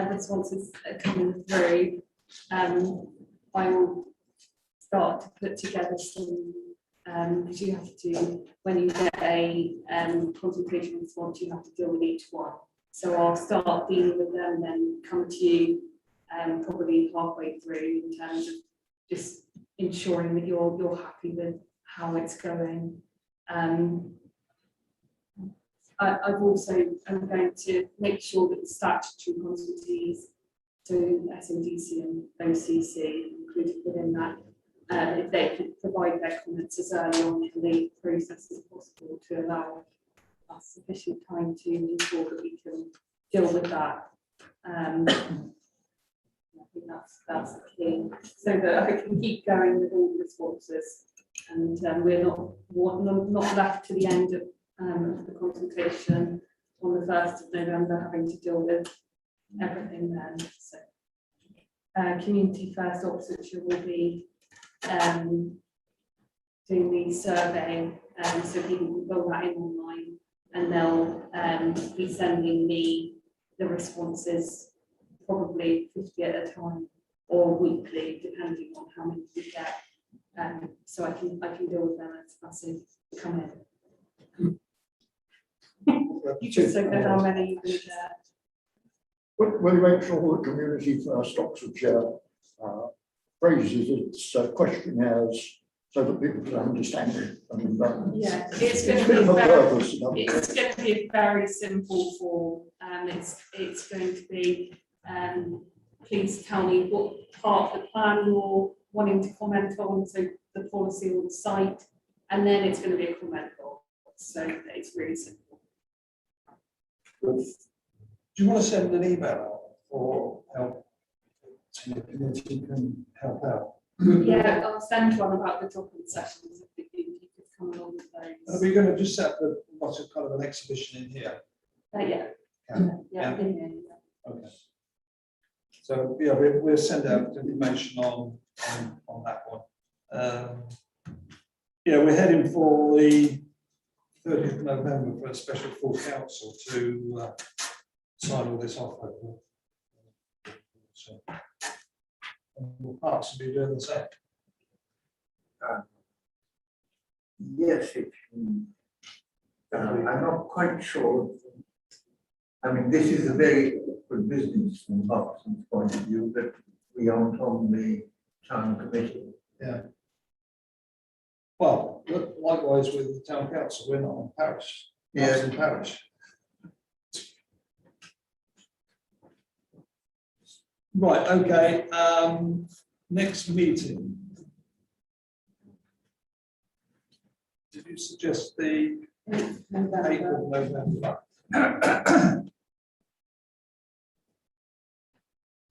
responses are coming through, I will start to put together some, because you have to, when you get a consultation response, you have to deal with each one. So I'll start dealing with them and then come to you probably halfway through in terms of just ensuring that you're happy with how it's going. I've also, I'm going to make sure that the statutory consultees, so SODC and OCC included within that, if they could provide their comments as early on in the process as possible to allow us sufficient time to ensure that we can deal with that. I think that's the key, so that I can keep going with all the responses, and we're not left to the end of the consultation on the 1st of November having to deal with everything then. So Community First Oxfordshire will be doing the survey, so people can fill that in online, and they'll be sending me the responses probably 50 at a time or weekly, depending on how many we get. So I can deal with them as they come in. You just don't know how many you're going to get. Will you make sure that Community First Oxfordshire phrases its questionnaires so that people can understand it? And, yeah, it's going to be a very simple form. It's going to be please tell me what part of the plan you're wanting to comment on, so the policy or the site, and then it's going to be a comment box. So it's really simple. Do you want to send an email out or help so the community can help out? Yeah, I'll send one about the drop-in sessions if you could come along with those. Are we going to just set the what's a kind of an exhibition in here? Yeah. Yeah. In here, yeah. Okay. So yeah, we'll send out information on that one. Yeah, we're heading for the 30th of November for a special full council to sign all this off. So, and Parks will be doing the same. Yes, it can. I'm not quite sure. I mean, this is a very good business from Parkinson's point of view, but we aren't on the town committee. Yeah. Well, likewise with the town council, we're not on parish. Yes. In parish. Right, okay, next meeting. Did you suggest the 8th of November?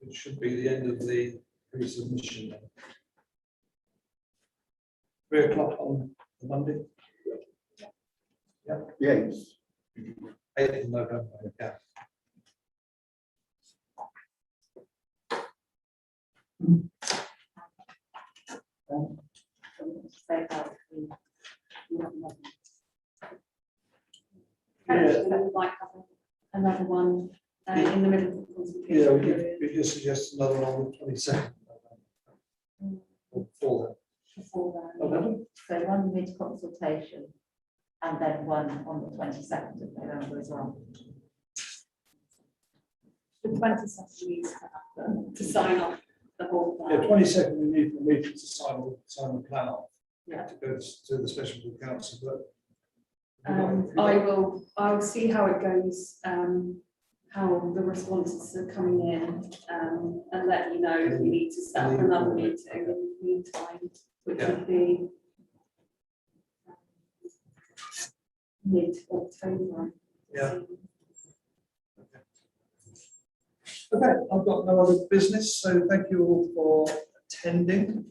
It should be the end of the pre-submission then. 3 o'clock on the Monday? Yeah. yes. 8th of November, yeah. Actually, we might have another one in the middle of the consultation. Yeah, we just suggest another one on the 22nd. Or before before Oh, then. really? So one mid-consultation and then one on the 22nd of November as well. The 22nd needs to happen to sign off the whole Yeah, plan. 22nd, we need the meeting to sign the plan off. Yeah. To go to the special council, but. I'll see how it goes, how the responses are coming in, and let you know if we need to set up another meeting in the meantime, which would be mid-October. Yeah. Okay, I've got no other business, so thank you all for attending.